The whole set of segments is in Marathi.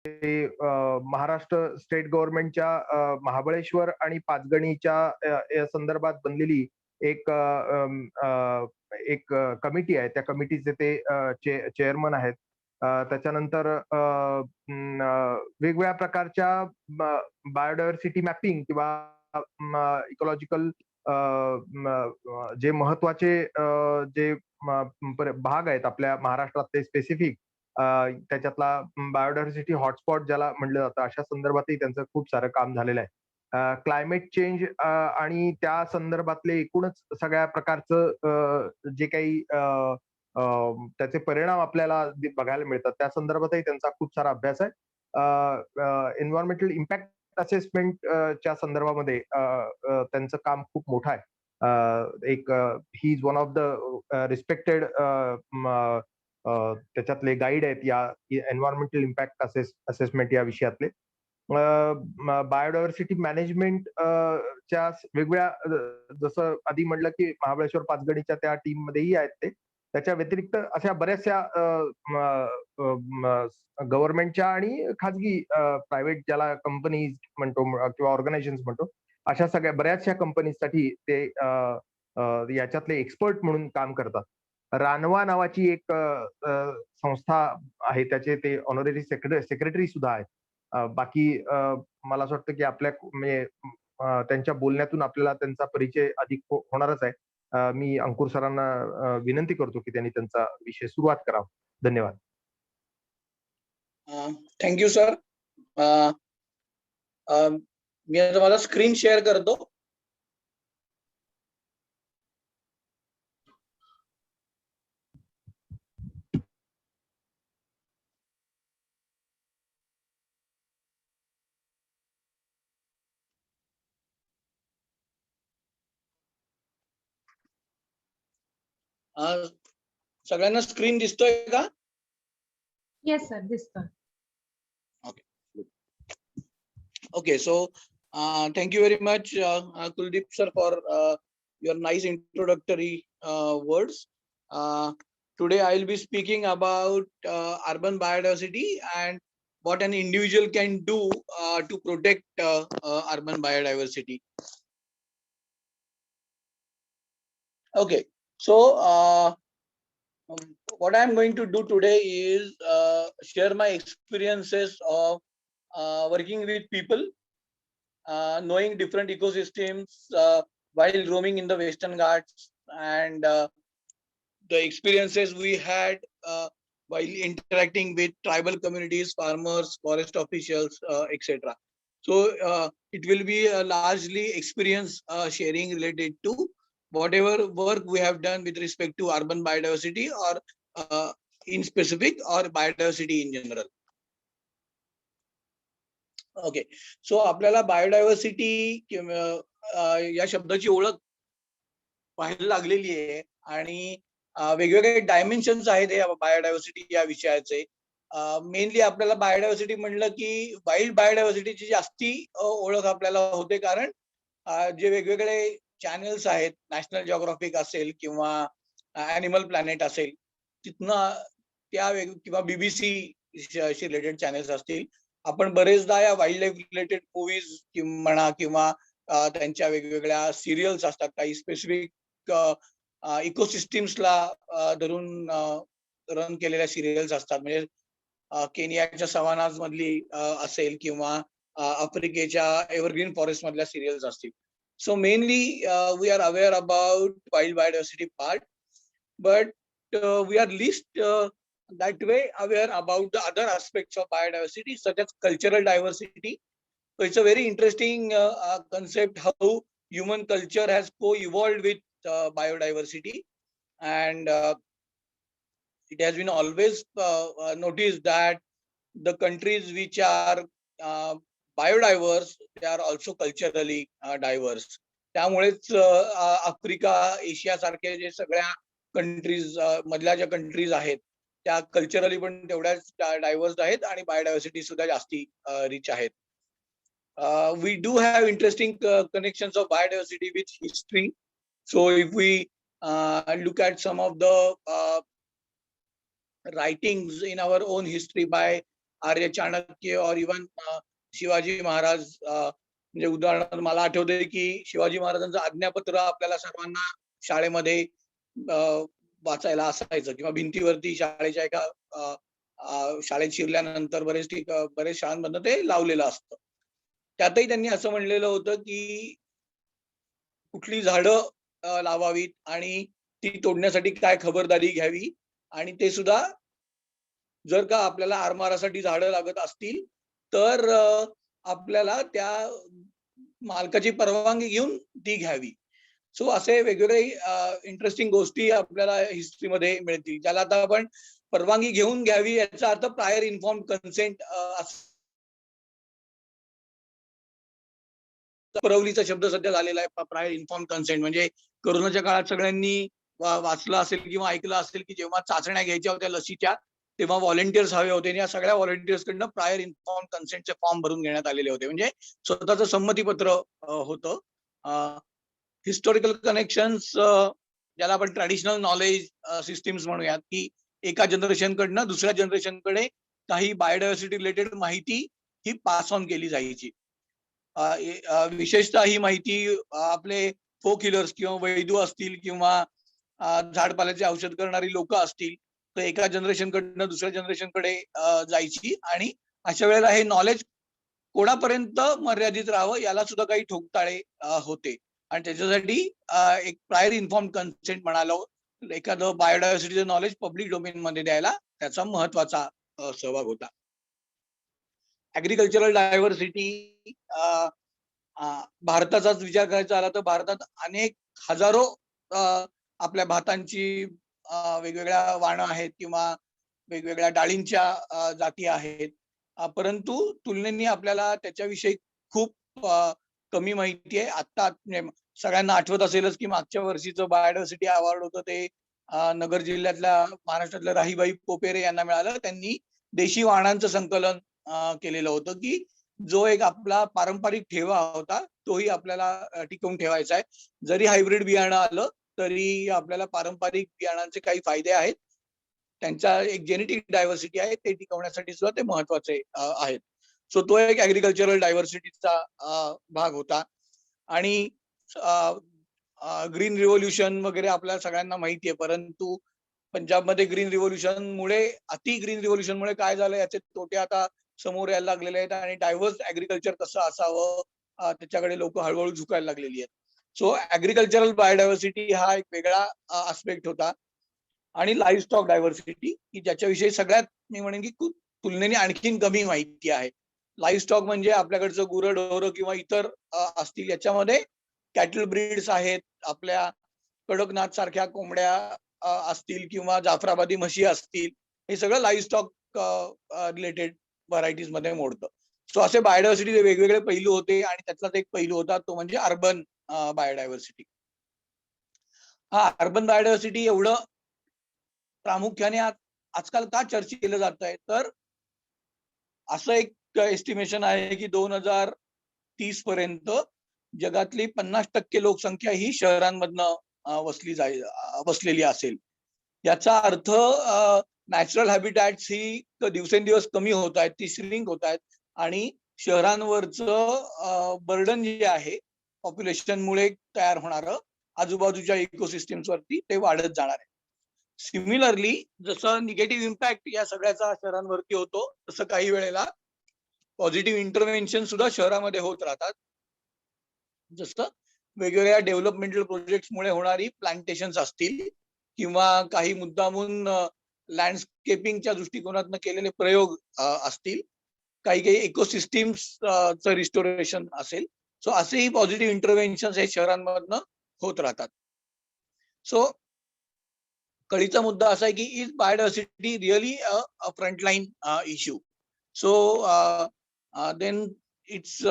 महाराष्ट्र स्टेट गव्हर्नमेंटच्या महाबळेश्वर आणि पाचगणीच्या या संदर्भात बनलेली एक कमिटी आहे. त्या कमिटीचे ते चेअरमन आहेत. त्याच्यानंतर वेगवेगळ्या प्रकारच्या बायोडायव्हर्सिटी मॅपिंग किंवा इकॉलॉजिकल जे महत्वाचे जे भाग आहेत आपल्या महाराष्ट्रातले स्पेसिफिक, त्याच्यातला बायोडायव्हर्सिटी हॉटस्पॉट ज्याला म्हटलं जातं, अशा संदर्भातही त्यांचं खूप सारं काम झालेलं आहे. क्लायमेट चेंज आणि त्या संदर्भातले एकूणच सगळ्या प्रकारचं जे काही त्याचे परिणाम आपल्याला बघायला मिळतात, त्या संदर्भातही त्यांचा खूप सारा अभ्यास आहे. एन्व्हायरमेंटल इम्पॅक्ट असेसमेंट च्या संदर्भामध्ये त्यांचं काम खूप मोठं आहे. एक he is one of the respected त्याच्यातले गाईड आहेत या एन्व्हायरमेंटल इम्पॅक्ट असेसमेंट या विषयातले. बायोडायव्हर्सिटी मॅनेजमेंट च्या वेगवेगळ्या, जसं आधी म्हटलं की महाबळेश्वर पाचगणीच्या त्या टीम मध्येही आहेत ते. त्याच्या व्यतिरिक्त अशा बऱ्याचशा गव्हर्नमेंटच्या आणि खाजगी प्रायव्हेट ज्याला कंपनीज म्हणतो किंवा ऑर्गनायझेशन्स म्हणतो, अशा सगळ्या बऱ्याचशा कंपनीसाठी ते याच्यातले एक्सपर्ट म्हणून काम करतात. रानवा नावाची एक संस्था आहे, त्याचे ते ऑनररी सेक्रेटरी सुद्धा आहेत. बाकी मला असं वाटतं की आपल्या म्हणजे त्यांच्या बोलण्यातून आपल्याला त्यांचा परिचय अधिक होणारच आहे. मी अंकुर सरांना विनंती करतो की त्यांनी त्यांचा विषय सुरुवात करावा. धन्यवाद. Thank you sir. मी आता माझा स्क्रीन शेअर करतो. सगळ्यांना स्क्रीन दिसतोय का? येस सर, दिसतोय. Okay, so thank you very much, Kuldeep sir, for your nice introductory words. Today I will be speaking about urban biodiversity and what an individual can do to protect urban biodiversity. Okay, so what I am going to do today is share my experiences of working with people, knowing different ecosystems while roaming in the Western Ghats, and the experiences we had while interacting with tribal communities, farmers, forest officials, etc. So it will be a largely experience sharing related to whatever work we have done with respect to urban biodiversity or in specific or biodiversity in general. Okay, so आपल्याला बायोडायव्हर्सिटी या शब्दाची ओळख व्हायला लागलेली आहे आणि वेगवेगळे डायमेन्शन्स आहेत या बायोडायव्हर्सिटी या विषयाचे. मेनली आपल्याला बायोडायव्हर्सिटी म्हणलं की वाईल्ड बायोडायव्हर्सिटीची जास्ती ओळख आपल्याला होते, कारण जे वेगवेगळे चॅनल्स आहेत, नॅशनल जिओग्राफिक असेल किंवा ॲनिमल प्लॅनेट असेल, तिथनं त्या किंवा BBC शी रिलेटेड चॅनल्स असतील, आपण बरेचदा या वाईल्ड लाईफ रिलेटेड मूवीज म्हणा किंवा त्यांच्या वेगवेगळ्या सिरियल्स असतात, काही स्पेसिफिक इकोसिस्टीम्सला धरून रन केलेल्या सिरियल्स असतात. म्हणजे केनियाच्या सवानाज मधली असेल किंवा आफ्रिकेच्या एव्हरग्रीन फॉरेस्ट मधल्या सिरियल्स असतील. So mainly we are aware about wild biodiversity part, but we are least that way aware about the other aspects of biodiversity, such as cultural diversity. So it's a very interesting concept how human culture has co-evolved with biodiversity, and it has been always noticed that the countries which are biodiverse, they are also culturally diverse. त्यामुळेच आफ्रिका, एशिया सारखे जे सगळ्या कंट्रीज मधल्या ज्या कंट्रीज आहेत त्या कल्चरली पण तेवढ्याच डायव्हर्स आहेत आणि बायोडायव्हर्सिटी सुद्धा जास्ती रिच आहेत. We do have interesting connections of biodiversity with history. So if we look at some of the writings in our own history by आर्य चाणक्य और इवन शिवाजी महाराज, म्हणजे उदाहरणार्थ मला आठवतंय की शिवाजी महाराजांचं आज्ञापत्र आपल्याला सर्वांना शाळेमध्ये वाचायला असायचं किंवा भिंतीवरती शाळेच्या एका शाळेत शिरल्यानंतर बरेच शाळांमधनं ते लावलेलं असतं. त्यातही त्यांनी असं म्हणलेलं होतं की कुठली झाडं लावावीत आणि ती तोडण्यासाठी काय खबरदारी घ्यावी, आणि ते सुद्धा जर का आपल्याला आरमारासाठी झाडं लागत असतील तर आपल्याला त्या मालकाची परवानगी घेऊन ती घ्यावी. सो असे वेगवेगळे इंटरेस्टिंग गोष्टी आपल्याला हिस्ट्रीमध्ये मिळतील, ज्याला आता आपण परवानगी घेऊन घ्यावी याचा अर्थ प्रायर इन्फॉर्म कन्सेंट परवलीचा शब्द सध्या झालेला आहे. प्रायर इन्फॉर्म कन्सेंट म्हणजे कोरोनाच्या काळात सगळ्यांनी वाचलं असेल किंवा ऐकलं असेल की जेव्हा चाचण्या घ्यायच्या होत्या लसीच्या, तेव्हा व्हॉलंटियर्स हवे होते आणि या सगळ्या व्हॉलंटियर्स कडनं प्रायर इन्फॉर्म कन्सेंटचे फॉर्म भरून घेण्यात आलेले होते. म्हणजे स्वतःचं संमतीपत्र होतं. हिस्टॉरिकल कनेक्शन्स, ज्याला आपण ट्रॅडिशनल नॉलेज सिस्टीम्स म्हणूयात, की एका जनरेशन कडनं दुसऱ्या जनरेशन कडे काही बायोडायव्हर्सिटी रिलेटेड माहिती ही पास ऑन केली जायची. विशेषतः ही माहिती आपले फोक हिलर्स किंवा वैदू असतील किंवा झाडपाल्याचे औषध करणारी लोक असतील तर एका जनरेशन कडनं दुसऱ्या जनरेशन कडे जायची, आणि अशा वेळेला हे नॉलेज कोणापर्यंत मर्यादित राहावं याला सुद्धा काही ठोकताळे होते, आणि त्याच्यासाठी एक प्रायर इन्फॉर्म कन्सेंट म्हणालो, एखादं बायोडायव्हर्सिटीचं नॉलेज पब्लिक डोमेन मध्ये द्यायला त्याचा महत्वाचा सहभाग होता. ऍग्रिकल्चरल डायव्हर्सिटी, भारताचाच विचार करायचा झाला तर भारतात अनेक हजारो आपल्या भातांची वेगवेगळ्या वाणं आहेत किंवा वेगवेगळ्या डाळींच्या जाती आहेत, परंतु तुलनेने आपल्याला त्याच्याविषयी खूप कमी माहिती आहे. आता सगळ्यांना आठवत असेलच की मागच्या वर्षीचं बायोडायव्हर्सिटी अवॉर्ड होतं ते नगर जिल्ह्यातल्या महाराष्ट्रातल्या राहीबाई पोपेरे यांना मिळालं. त्यांनी देशी वाणांचं संकलन केलेलं होतं की जो एक आपला पारंपरिक ठेवा होता तोही आपल्याला टिकवून ठेवायचा आहे. जरी हायब्रिड बियाणं आलं तरी आपल्याला पारंपरिक बियाणांचे काही फायदे आहेत, त्यांचा एक जेनेटिक डायव्हर्सिटी आहे ते टिकवण्यासाठी सुद्धा ते महत्वाचे आहेत. सो तो एक ऍग्रिकल्चरल डायव्हर्सिटीचा भाग होता. आणि ग्रीन रिव्होल्युशन वगैरे आपल्याला सगळ्यांना माहिती आहे, परंतु पंजाबमध्ये ग्रीन रिव्होल्युशन मुळे, अति ग्रीन रिव्होल्युशन मुळे काय झालं याचे तोटे आता समोर यायला लागलेले आहेत, आणि डायव्हर्स ऍग्रिकल्चर कसं असावं त्याच्याकडे लोक हळूहळू झुकायला लागलेली आहेत. सो ऍग्रिकल्चरल बायोडायव्हर्सिटी हा एक वेगळा आस्पेक्ट होता. आणि लाईव्ह स्टॉक डायव्हर्सिटी, की ज्याच्याविषयी सगळ्यात मी म्हणेन की खूप तुलनेने आणखीन कमी माहिती आहे. लाईव्ह स्टॉक म्हणजे आपल्याकडचं गुरंढोरं किंवा इतर असतील, याच्यामध्ये कॅटल ब्रीड्स आहेत, आपल्या कडकनाथ सारख्या कोंबड्या असतील किंवा जाफराबादी म्हशी असतील, हे सगळं लाईव्ह स्टॉक रिलेटेड व्हरायटीज मध्ये मोडतं. सो असे बायोडायव्हर्सिटीचे वेगवेगळे पैलू होते, आणि त्यातलाच एक पैलू होता तो म्हणजे अर्बन बायोडायव्हर्सिटी. हा अर्बन बायोडायव्हर्सिटी एवढं प्रामुख्याने आजकाल का चर्चित केलं जात आहे, तर असं एक एस्टिमेशन आहे की 2030 पर्यंत जगातली 50% लोकसंख्या ही शहरांमधनं वसलेली असेल. याचा अर्थ नॅचरल हॅबिटॅट्स ही दिवसेंदिवस कमी होत आहेत, ती श्रिंक होत आहेत, आणि शहरांवरचं बर्डन जे आहे पॉप्युलेशनमुळे तयार होणारं आजूबाजूच्या इकोसिस्टम्स वरती ते वाढत जाणार आहे. सिमिलरली जसं निगेटिव्ह इम्पॅक्ट या सगळ्याचा शहरांवरती होतो, तसं काही वेळेला पॉझिटिव्ह इंटरव्हेन्शन सुद्धा शहरामध्ये होत राहतात. जसं वेगवेगळ्या डेव्हलपमेंटल प्रोजेक्ट्समुळे होणारी प्लांटेशन्स असतील किंवा काही मुद्दामून लँडस्केपिंगच्या दृष्टिकोनातून केलेले प्रयोग असतील, काही काही इकोसिस्टम्सचं रिस्टोरेशन असेल. सो असेही पॉझिटिव्ह इंटरव्हेन्शन हे शहरांमधनं होत राहतात. सो कळीचा मुद्दा असा आहे की is biodiversity really a frontline issue? So then it's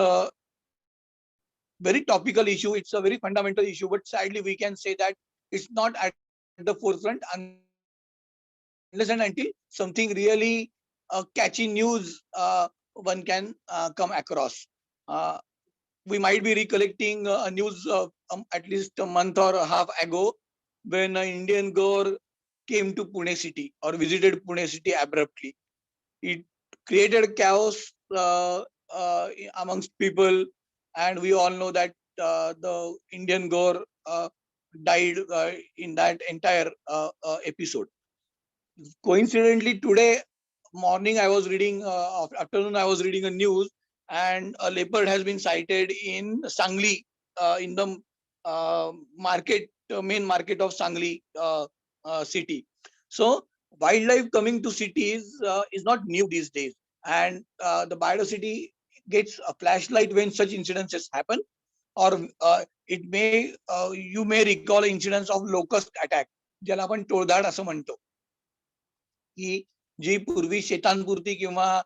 very topical issue, it's a very fundamental issue, but sadly we can say that it's not at the forefront unless and until something really catchy news one can come across. We might be recollecting a news at least a month or a half ago when an Indian girl came to Pune city or visited Pune city abruptly. It created chaos amongst people, and we all know that the Indian Gore died in that entire episode. Coincidentally, today morning I was reading, afternoon I was reading a news, and a leopard has been sighted in Sangli, in the main market of Sangli city. So wildlife coming to cities is not new these days, and the biodiversity gets a flashlight when such incidences happen, or you may recall incidents of locust attack, ज्याला आपण टोळधाड असं म्हणतो, की जी पूर्वी शेतांपुरती किंवा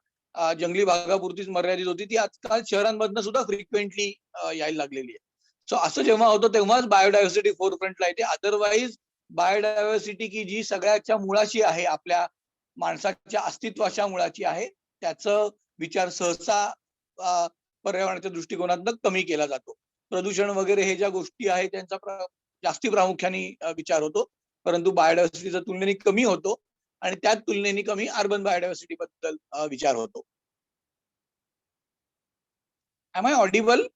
जंगली भागापुरतीच मर्यादित होती, ती आजकाल शहरांमधनं सुद्धा फ्रिक्वेंटली यायला लागलेली आहे. सो असं जेव्हा होतं तेव्हाच बायोडायव्हर्सिटी फोरफ्रंटला येते. अदरवाईज बायोडायव्हर्सिटी की जी सगळ्याच्या मुळाशी आहे, आपल्या माणसाच्या अस्तित्वाच्या मुळाची आहे, त्याचं विचार सहसा पर्यावरणाच्या दृष्टिकोनातून कमी केला जातो. प्रदूषण वगैरे हे ज्या गोष्टी आहेत त्यांचा जास्ती प्रामुख्याने विचार होतो, परंतु बायोडायव्हर्सिटीचा तुलनेने कमी होतो, आणि त्याच तुलनेने कमी अर्बन बायोडायव्हर्सिटी बद्दल विचार होतो. Am I audible?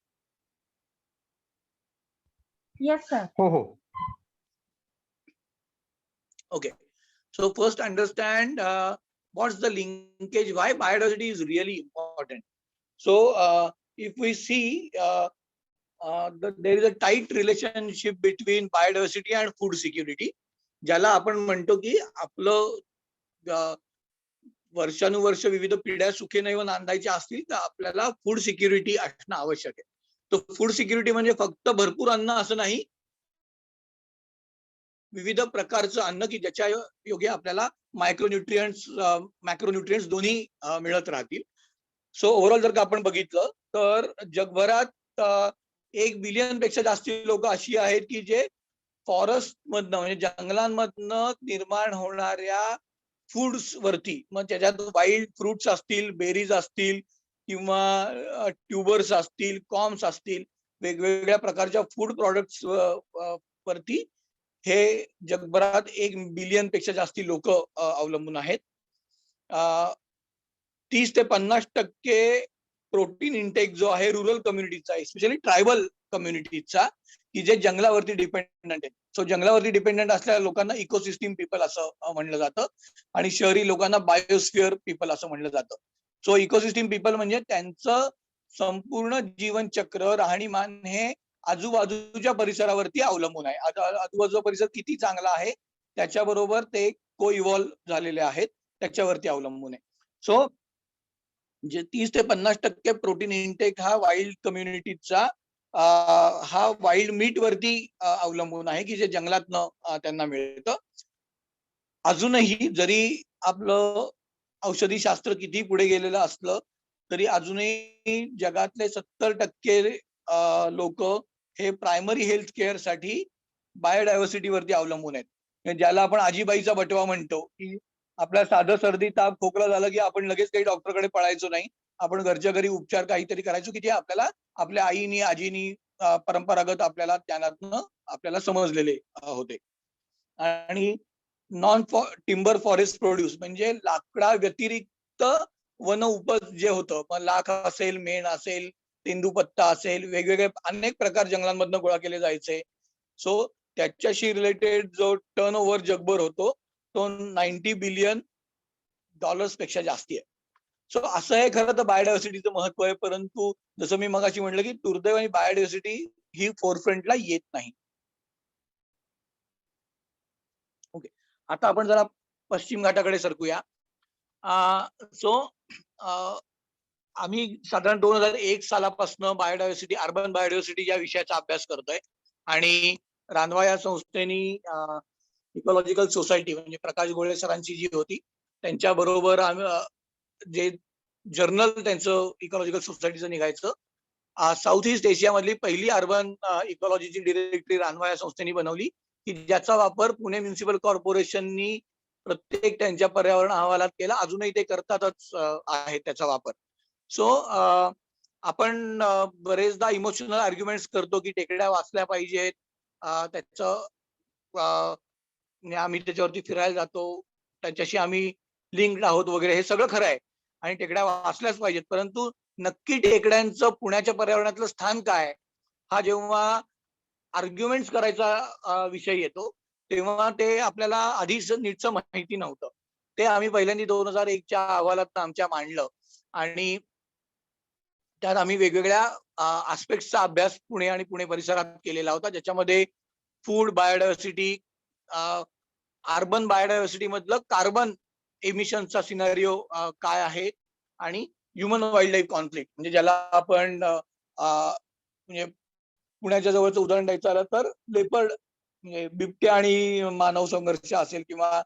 Yes, sir. हो. Okay. So first understand what's the linkage, why biodiversity is really important. So if we see there is a tight relationship between biodiversity and food security, ज्याला आपण म्हणतो की आपलं वर्षानुवर्ष विविध पिढ्या सुखी व नांदायच्या असतील तर आपल्याला फूड सिक्युरिटी असणं आवश्यक आहे. तर फूड सिक्युरिटी म्हणजे फक्त भरपूर अन्न असं नाही, विविध प्रकारचं अन्न की ज्याच्या योगे आपल्याला मॅक्रोन्यूट्रिएंट्स दोन्ही मिळत राहतील. सो ओव्हरऑल जर का आपण बघितलं तर जगभरात 1 बिलियन पेक्षा जास्त लोक अशी आहेत की जे फॉरेस्ट मधनं म्हणजे जंगलांमधनं निर्माण होणाऱ्या फूड्स वरती, मग त्याच्यात वाईल्ड फ्रुट्स असतील, बेरीज असतील, किंवा ट्युबर्स असतील, कॉम्स असतील, वेगवेगळ्या प्रकारच्या फूड प्रॉडक्ट्स वरती हे जगभरात 1 बिलियन पेक्षा जास्ती लोक अवलंबून आहेत. 30 ते 50% प्रोटीन इंटेक जो आहे रुरल कम्युनिटीचा, एस्पेशली ट्रायबल कम्युनिटीचा, की जे जंगलावरती डिपेंडंट आहेत. सो जंगलावरती डिपेंडंट असलेल्या लोकांना इकोसिस्टीम पीपल असं म्हणलं जातं, आणि शहरी लोकांना बायोस्फिअर पीपल असं म्हणलं जातं. सो इकोसिस्टीम पीपल म्हणजे त्यांचं संपूर्ण जीवनचक्र, राहणीमान हे आजूबाजूच्या परिसरावरती अवलंबून आहे. आजूबाजूचा परिसर किती चांगला आहे त्याच्याबरोबर ते को इव्हॉल्व्ह झालेले आहेत, त्याच्यावरती अवलंबून आहे. सो जे 30 ते 50% प्रोटीन इंटेक हा वाईल्ड कम्युनिटीचा हा वाईल्ड मीट वरती अवलंबून आहे, की जे जंगलातनं त्यांना मिळतं. अजूनही जरी आपलं औषधी शास्त्र किती पुढे गेलेलं असलं तरी अजूनही जगातले 70% लोक हे प्रायमरी हेल्थ केअर साठी बायोडायव्हर्सिटी वरती अवलंबून आहेत. ज्याला आपण आजीबाईचा बटवा म्हणतो, की आपल्या साधं सर्दी ताप खोकला झालं की आपण लगेच काही डॉक्टरकडे पळायचो नाही, आपण घरच्या घरी उपचार काहीतरी करायचो, की जे आपल्याला आपल्या आईनी आजीनी परंपरागत आपल्याला ज्ञानातनं आपल्याला समजलेले होते. आणि नॉन टिम्बर फॉरेस्ट प्रोड्यूस म्हणजे लाकडा व्यतिरिक्त वन उपज जे होतं, मग लाख असेल, मेण असेल, तेंदूपत्ता असेल, वेगवेगळे अनेक प्रकार जंगलांमधनं गोळा केले जायचे. सो त्याच्याशी रिलेटेड जो टर्न ओव्हर जगभर होतो तो $90 बिलियन पेक्षा जास्ती आहे. सो असं आहे खरं तर बायोडायव्हर्सिटीचं महत्व आहे, परंतु जसं मी मगाशी म्हटलं की दुर्दैवाने बायोडायव्हर्सिटी ही फोरफ्रंटला येत नाही. ओके, आता आपण जरा पश्चिम घाटाकडे सरकूया. सो आम्ही साधारण 2001 सालापासून बायोडायव्हर्सिटी, अर्बन बायोडायव्हर्सिटी या विषयाचा अभ्यास करतोय, आणि रानवा या संस्थेनी इकॉलॉजिकल सोसायटी म्हणजे प्रकाश गोळे सरांची जी होती त्यांच्या बरोबर जे जर्नल त्यांचं इकॉलॉजिकल सोसायटीचं निघायचं, साऊथ ईस्ट एशिया मधली पहिली अर्बन इकॉलॉजीची डिरेक्टरी रानवा या संस्थेने बनवली, की ज्याचा वापर पुणे म्युनिसिपल कॉर्पोरेशननी प्रत्येक त्यांच्या पर्यावरण अहवालात केला. अजूनही ते करतातच आहे त्याचा वापर. सो आपण बरेचदा इमोशनल आर्ग्युमेंट्स करतो की टेकड्या वाचल्या पाहिजेत, त्याचं आम्ही त्याच्यावरती फिरायला जातो, त्याच्याशी आम्ही लिंक्ड आहोत वगैरे, हे सगळं खरं आहे. आणि टेकड्या वाचल्याच पाहिजेत, परंतु नक्की टेकड्यांचं पुण्याच्या पर्यावरणातलं स्थान काय, हा जेव्हा आर्ग्युमेंट्स करायचा विषय येतो, तेव्हा ते आपल्याला आधीच नीटचं माहिती नव्हतं. ते आम्ही पहिल्यांदा 2001च्या अहवालात आमच्या मांडलं आणि त्यात आम्ही वेगवेगळ्या आस्पेक्ट्सचा अभ्यास पुणे आणि पुणे परिसरात केलेला होता, ज्याच्यामध्ये फूड बायोडायव्हर्सिटी, अर्बन बायोडायव्हर्सिटी मधलं कार्बन एमिशनचा सिनारिओ काय आहे आणि ह्युमन वाईल्ड लाईफ कॉन्फ्लिक्ट, म्हणजे ज्याला आपण म्हणजे पुण्याच्या जवळचं उदाहरण द्यायचं झालं तर लेपर्ड म्हणजे बिबट्या आणि मानव संघर्ष असेल, किंवा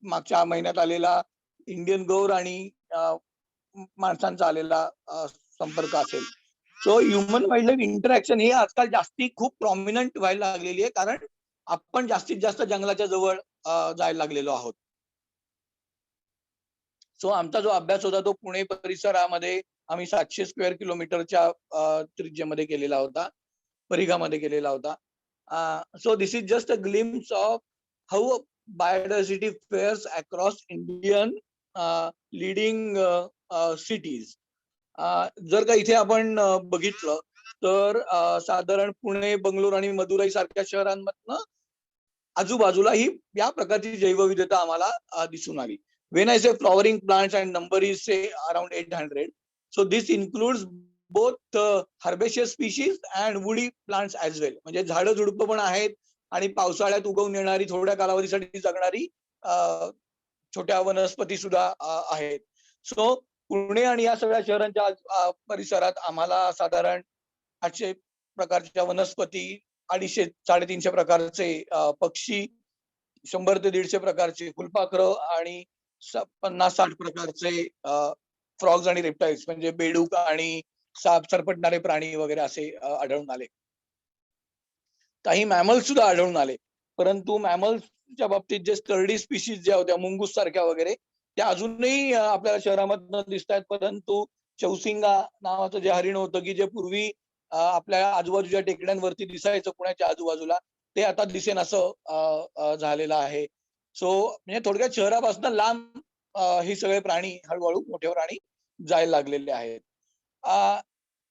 मागच्या महिन्यात आलेला इंडियन गौर आणि माणसांचा आलेला संपर्क असेल. So human wild life interaction ही आजकाल जास्ती खूप प्रॉमिनंट व्हायला लागलेली आहे, कारण आपण जास्तीत जास्त जंगलाच्या जवळ जायला लागलेलो आहोत. सो आमचा जो अभ्यास होता तो पुणे परिसरामध्ये आम्ही 700 स्क्वेअर किलोमीटरच्या त्रिज्येमध्ये केलेला होता, परिघामध्ये केलेला होता. So this is just a glimpse of how biodiversity fares across Indian leading cities. जर का इथे आपण बघितलं तर साधारण पुणे, बंगलोर आणि मदुराई सारख्या शहरांमधनं आजूबाजूला ही या प्रकारची जैवविविधता आम्हाला दिसून आली. When I say flowering plants and number is say around 800, so this includes both herbaceous species and woody plants as well. म्हणजे झाडं झुडपं पण आहेत आणि पावसाळ्यात उगवून येणारी थोड्या कालावधीसाठी जगणारी छोट्या वनस्पती सुद्धा आहेत. सो पुणे आणि या सगळ्या शहरांच्या परिसरात आम्हाला साधारण 800 प्रकारच्या वनस्पती, 250-350 प्रकारचे पक्षी, 100 ते 150 प्रकारचे फुलपाखरं आणि 50-60 प्रकारचे फ्रॉग्स आणि रेप्टाइल्स म्हणजे बेडूक आणि साप सरपटणारे प्राणी वगैरे असे आढळून आले. काही मॅमल्स सुद्धा आढळून आले, परंतु मॅमल्सच्या बाबतीत जे स्टर्डी स्पीशीज ज्या होत्या मुंगूस सारख्या वगैरे त्या अजूनही आपल्याला शहरामधनं दिसत आहेत. परंतु चौसिंगा नावाचं जे हरिण होतं की जे पूर्वी आपल्या आजूबाजूच्या टेकड्यांवरती दिसायचं पुण्याच्या आजूबाजूला, ते आता दिसेन असं झालेलं आहे. सो म्हणजे थोडक्यात शहरापासून लांब हे सगळे प्राणी हळूहळू मोठे प्राणी जायला लागलेले आहेत.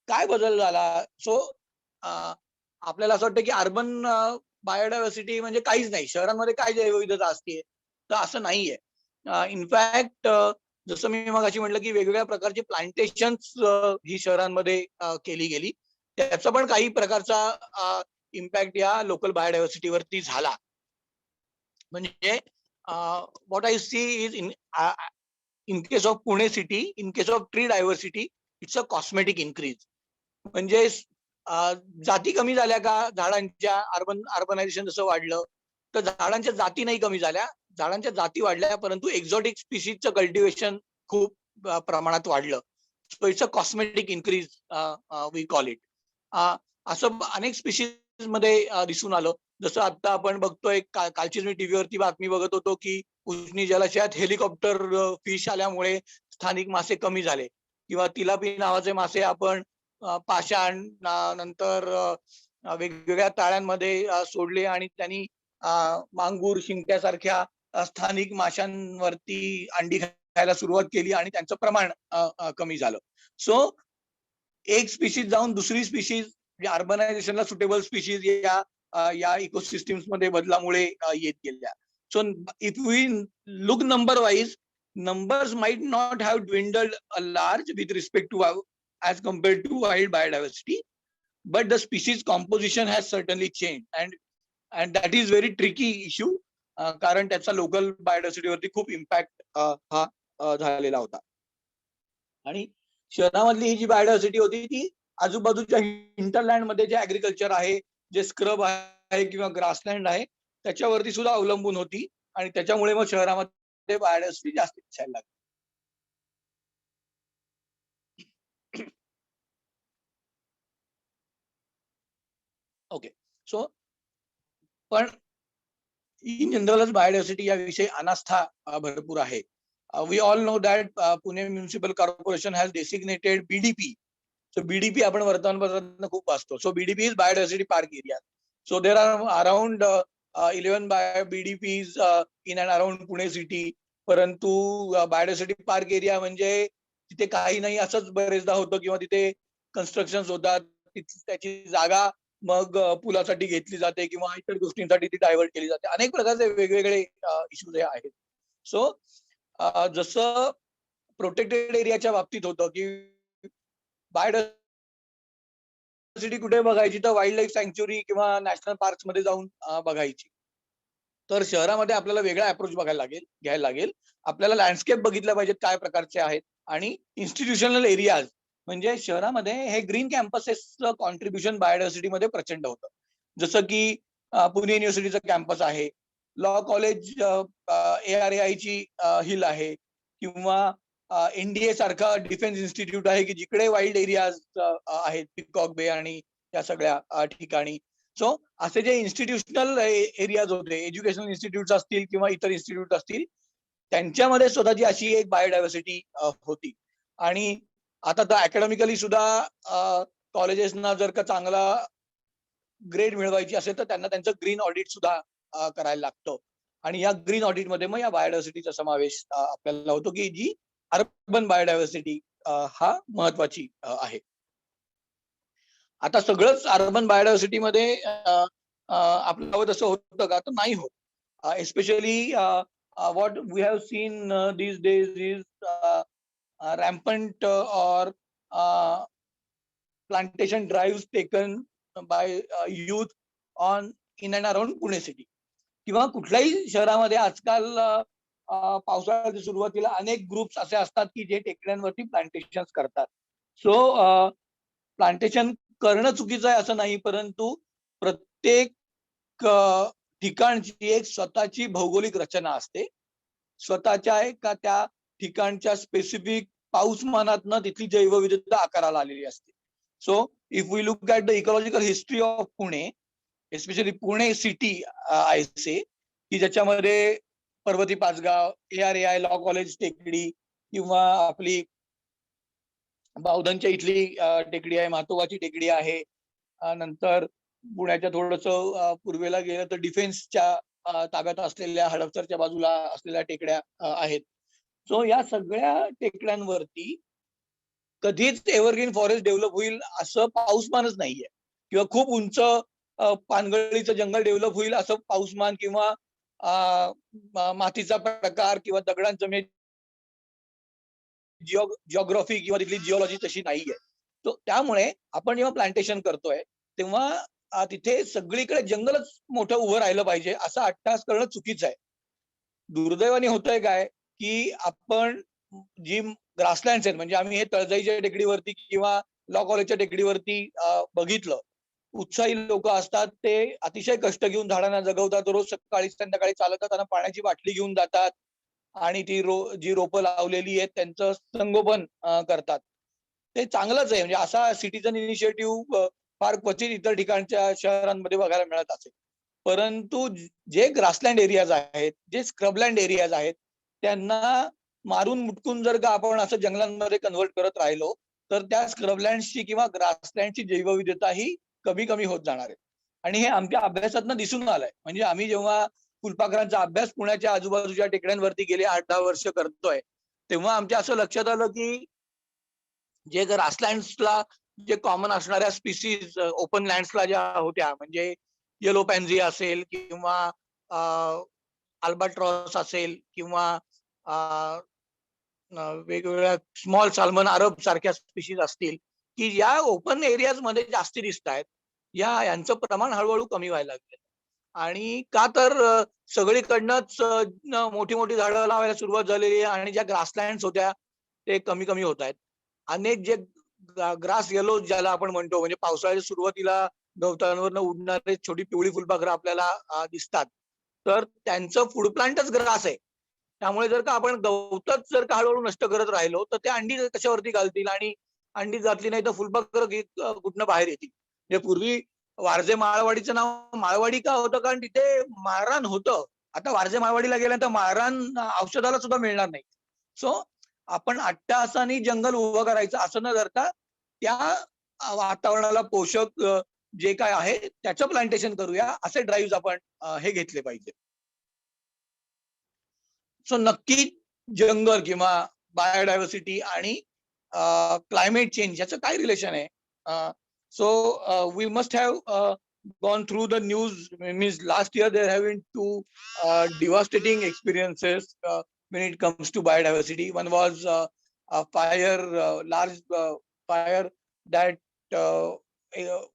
काय बदल झाला? सो आपल्याला असं वाटतं की अर्बन बायोडायव्हर्सिटी म्हणजे काहीच नाही, शहरांमध्ये काय जैवविविधता असते, तर असं नाहीये. इनफॅक्ट जसं मी मगाशी म्हटलं की वेगवेगळ्या प्रकारची प्लांटेशन्स ही शहरांमध्ये केली गेली, त्याचा पण काही प्रकारचा इम्पॅक्ट या लोकल बायोडायव्हर्सिटीवरती झाला. म्हणजे what I see is in case of Pune city, in case of tree diversity, it's a cosmetic increase. म्हणजे जाती कमी झाल्या का झाडांच्या, अर्बनायझेशन जसं वाढलं तर झाडांच्या जाती नाही कमी झाल्या, झाडांच्या जाती वाढल्या, परंतु एक्झॉटिक स्पीशीजचं कल्टिव्हेशन खूप प्रमाणात वाढलं. So it's a cosmetic increase we call it. असं अनेक स्पीशीज मध्ये दिसून आलं. जसं आता आपण बघतोय, कालचीच मी टीव्हीवरती बातमी बघत होतो की उजनी जलाशयात हेलिकॉप्टर फिश आल्यामुळे स्थानिक मासे कमी झाले, किंवा तिलापी नावाचे मासे आपण पाषाण नंतर वेगवेगळ्या ताळ्यांमध्ये सोडले आणि त्यांनी मांगूर, शिंक्यासारख्या स्थानिक माशांवरती अंडी खायला सुरुवात केली आणि त्यांचं प्रमाण कमी झालं. सो एक स्पीशीज जाऊन दुसरी स्पीशीज म्हणजे अर्बनायझेशनला सुटेबल स्पीशीज या इकोसिस्टम्स मध्ये बदलामुळे येत गेल्या. So if we look number wise, numbers might not have dwindled a large with respect to as compared to wild biodiversity, but the species composition has certainly changed, and that is very tricky issue, कारण त्याचा लोकल बायोडायव्हर्सिटी वरती खूप इम्पॅक्ट हा झालेला होता. आणि शहरामधली ही जी बायोडायव्हर्सिटी होती ती आजूबाजूच्या हिंटरलँड मध्ये जे ऍग्रिकल्चर आहे, जे स्क्रब आहे किंवा ग्रासलँड आहे, त्याच्यावरती सुद्धा अवलंबून होती आणि त्याच्यामुळे मग शहरामध्ये बायोडायव्हर्सिटी जास्त दिसायला लागली. ओके, सो पण इन जनरलच बायोडायव्हर्सिटी याविषयी अनास्था भरपूर आहे. We all know that Pune municipal corporation has designated BDP. So BDP आपण वर्तमानपत्रात खूप वाचतो. So BDP is biodiversity park area. So there are around 11 BDPs in and around Pune city. परंतु बायोडायव्हर्सिटी पार्क एरिया म्हणजे तिथे काही नाही असंच बरेचदा होतं, किंवा तिथे कन्स्ट्रक्शन होतात, त्याची जागा मग पुलासाठी घेतली जाते किंवा इतर गोष्टींसाठी ती डायव्हर्ट केली जाते. अनेक प्रकारचे वेगवेगळे इश्यूज हे आहेत. सो जसं प्रोटेक्टेड एरियाच्या बाबतीत होतं, की बायोडायव्हर्सिटी कुठे बघायची, तर वाईल्ड लाईफ सँक्च्युरी किंवा नॅशनल पार्क्स मध्ये जाऊन बघायची. तर शहरामध्ये आपल्याला वेगळा अप्रोच घ्यायला लागेल. आपल्याला लँडस्केप बघितल्या पाहिजेत काय प्रकारचे आहेत, आणि इन्स्टिट्यूशनल एरियाज म्हणजे शहरामध्ये हे ग्रीन कॅम्पसेसचं कॉन्ट्रीब्युशन बायोडायव्हर्सिटीमध्ये प्रचंड होतं. जसं की पुणे युनिव्हर्सिटीचं कॅम्पस आहे, लॉ कॉलेज ARAI ची हिल आहे, किंवा NDA सारखा डिफेन्स इन्स्टिट्यूट आहे, की जिकडे वाईल्ड एरियाज आहेत, पिकॉक बे आणि त्या सगळ्या ठिकाणी. सो असे जे इन्स्टिट्यूशनल एरियाज होते, एज्युकेशनल इन्स्टिट्यूट असतील किंवा इतर इन्स्टिट्यूट असतील, त्यांच्यामध्ये स्वतःची अशी एक बायोडायव्हर्सिटी होती. आणि आता तर अकॅडमिकली सुद्धा कॉलेजेसना जर का चांगला ग्रेड मिळवायची असेल, तर त्यांना त्यांचं ग्रीन ऑडिट सुद्धा करायला लागतं. आणि या ग्रीन ऑडिटमध्ये मग या बायोडायव्हर्सिटीचा समावेश आपल्याला होतो, की जी अर्बन बायोडायव्हर्सिटी हा महत्वाची आहे. आता सगळंच अर्बन बायोडायव्हर्सिटीमध्ये आपलं हवं तसं होतं का? तर नाही होत. Especially what we have seen these days is rampant or plantation drives taken by youth on in and around Pune city. किंवा कुठल्याही शहरामध्ये आजकाल पावसाळ्याच्या सुरुवातीला अनेक ग्रुप्स असे असतात, की जे टेकड्यांवरती प्लांटेशन करतात. सो प्लांटेशन करणं चुकीचं आहे असं नाही, परंतु प्रत्येक ठिकाणची एक स्वतःची भौगोलिक रचना असते. स्वतःच्या एका त्या ठिकाणच्या स्पेसिफिक पाऊसमानातनं तिथली जैवविविधता आकाराला आलेली असते. So if we look at the ecological history of Pune, especially Pune city I say, की ज्याच्यामध्ये Parvati Pachgaon, ARAI law college टेकडी, किंवा आपली बावधनच्या इथली टेकडी आहे, म्हातोबाची टेकडी आहे. नंतर पुण्याच्या थोडंसं पूर्वेला गेलं तर डिफेन्सच्या ताब्यात असलेल्या हडपसरच्या बाजूला असलेल्या टेकड्या आहेत. सो या सगळ्या टेकड्यांवरती कधीच एव्हरग्रीन फॉरेस्ट डेव्हलप होईल असं पाऊसमानच नाहीये, किंवा खूप उंच पानगळीचं जंगल डेव्हलप होईल असं पाऊसमान किंवा मातीचा प्रकार किंवा दगडांचं जिओग्राफी किंवा तिथली जिओलॉजी तशी नाहीये. तो त्यामुळे आपण जेव्हा प्लांटेशन करतोय, तेव्हा तिथे सगळीकडे जंगलच मोठं उभं राहिलं पाहिजे असं अट्टहास करणं चुकीचं आहे. दुर्दैवाने होतंय काय, की आपण जी ग्रासलँड्स आहेत, म्हणजे आम्ही हे तळजाईच्या टेकडीवरती किंवा लॉ कॉलेजच्या टेकडीवरती बघितलं. उत्साही लोक असतात, ते अतिशय कष्ट घेऊन झाडांना जगवतात. रोज सकाळी संध्याकाळी चालतात, त्यांना पाण्याची बाटली घेऊन जातात आणि ती जी रोपं लावलेली आहेत त्यांचं संगोपन करतात. ते चांगलंच आहे. म्हणजे असा सिटीझन इनिशिएटिव्ह फार क्वचित इतर ठिकाणच्या शहरांमध्ये बघायला मिळत असेल. परंतु जे ग्रासलँड एरियाज आहेत, जे स्क्रबलँड एरियाज आहेत, त्यांना मारून मुटकून जर का आपण असं जंगलांमध्ये कन्व्हर्ट करत राहिलो, तर त्या स्क्रबलँड्सची किंवा ग्रासलँडची जैवविविधता ही कमी कमी होत जाणार आहे. आणि हे आमच्या अभ्यासातनं दिसून आलंय. म्हणजे आम्ही जेव्हा फुलपाखरांचा अभ्यास पुण्याच्या आजूबाजूच्या टेकड्यांवरती गेले 8-10 वर्ष करतोय, तेव्हा आमच्या असं लक्षात आलं, की जे ग्रासलँड्सला जे कॉमन असणाऱ्या स्पीसीज ओपन लँड्सला ज्या होत्या, म्हणजे येलो पॅन्झी असेल किंवा अल्बाट्रॉस असेल किंवा वेगवेगळ्या स्मॉल साल्मन अरब सारख्या स्पीशीज असतील, की या ओपन एरियाज मध्ये जास्ती दिसत आहेत, यांचं प्रमाण हळूहळू कमी व्हायला लागलं. आणि का तर सगळीकडनंच मोठी मोठी झाडं लावायला सुरुवात झालेली आहे आणि ज्या ग्रासलँड्स होत्या ते कमी कमी होत आहेत. अनेक जे ग्रास येलो ज्याला आपण म्हणतो, म्हणजे पावसाळ्याच्या सुरुवातीला गवतांवरनं उडणारे छोटी पिवळी फुलपाखरं आपल्याला दिसतात, तर त्यांचं फूड प्लांटच ग्रास आहे. त्यामुळे जर का आपण गवतच जर का हळूहळू नष्ट करत राहिलो, तर ते अंडी कशावरती घालतील, आणि अंडी घातली नाही तर फुलपाखरं कुठनं बाहेर येतील. म्हणजे पूर्वी वारजे माळवाडीचं नाव माळवाडी का होतं, कारण तिथे माळरान होतं. आता वारजे माळवाडीला गेल्यानंतर माळरान औषधाला सुद्धा मिळणार नाही. सो आपण अट्टहासाने जंगल उभं करायचं असं न करता त्या वातावरणाला पोषक जे काय आहे त्याचं प्लांटेशन करूया, असे ड्राईव्ह आपण हे घेतले पाहिजे. सो नक्की जंगल किंवा बायोडायव्हर्सिटी आणि क्लायमेट चेंज याचं काय रिलेशन आहे? So we must have gone through the news. Means last year there have been two devastating experiences when it comes to biodiversity. One was a fire, large fire that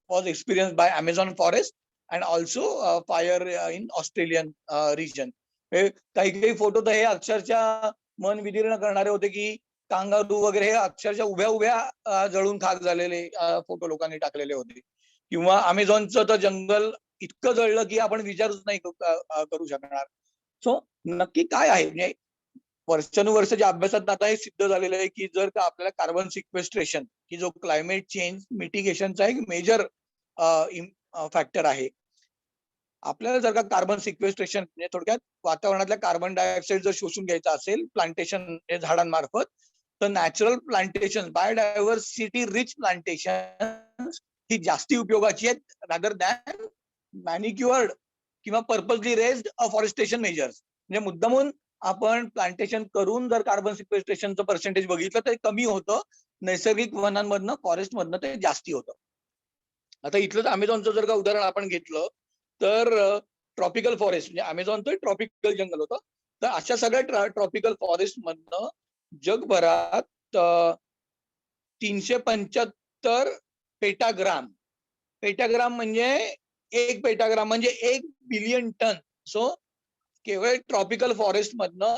was experienced by Amazon forest, and also fire in Australian region. काही काही फोटो तर हे अक्षरशः मन विदीर्ण करणारे होते की कांगारू वगैरे हे अक्षरशः उभ्या उभ्या जळून खाक झालेले फोटो लोकांनी टाकलेले होते. किंवा अमेझॉनचं तर जंगल इतकं जळलं की आपण विचारूच नाही करू शकणार. सो नक्की काय आहे? म्हणजे वर्षानुवर्ष जे अभ्यासात आता हे सिद्ध झालेलं आहे की जर का आपल्याला कार्बन सिक्वेस्ट्रेशन की जो क्लायमेट चेंज मिटिगेशनचा एक मेजर फॅक्टर आहे, आपल्याला जर का कार्बन सिक्वेस्ट्रेशन म्हणजे थोडक्यात वातावरणातल्या कार्बन डायऑक्साईड जर शोषून घ्यायचा असेल प्लांटेशन झाडांमार्फत, तर natural plantation, biodiversity rich plantation he जास्ती उपयोगाची आहेत रादर दॅन मॅनिक्युअर्ड किंवा पर्पजली रेस्ड अफॉरेस्टेशन मेजर्स. म्हणजे मुद्दामून आपण प्लांटेशन करून जर कार्बन सिक्वेस्ट्रेशनचं पर्सेंटेज बघितलं तर कमी होतं, नैसर्गिक वनांमधनं फॉरेस्ट मधनं ते जास्ती होतं. आता इथलंच अमेझॉनचं जर का उदाहरण आपण घेतलं तर ट्रॉपिकल फॉरेस्ट म्हणजे अमेझॉन तर ट्रॉपिकल जंगल होतं, तर अशा सगळ्या ट्रॉपिकल फॉरेस्ट मधनं जगभरात 375 पेटाग्राम म्हणजे 1 पेटाग्राम म्हणजे 1 बिलियन टन. सो केवळ ट्रॉपिकल फॉरेस्ट मधनं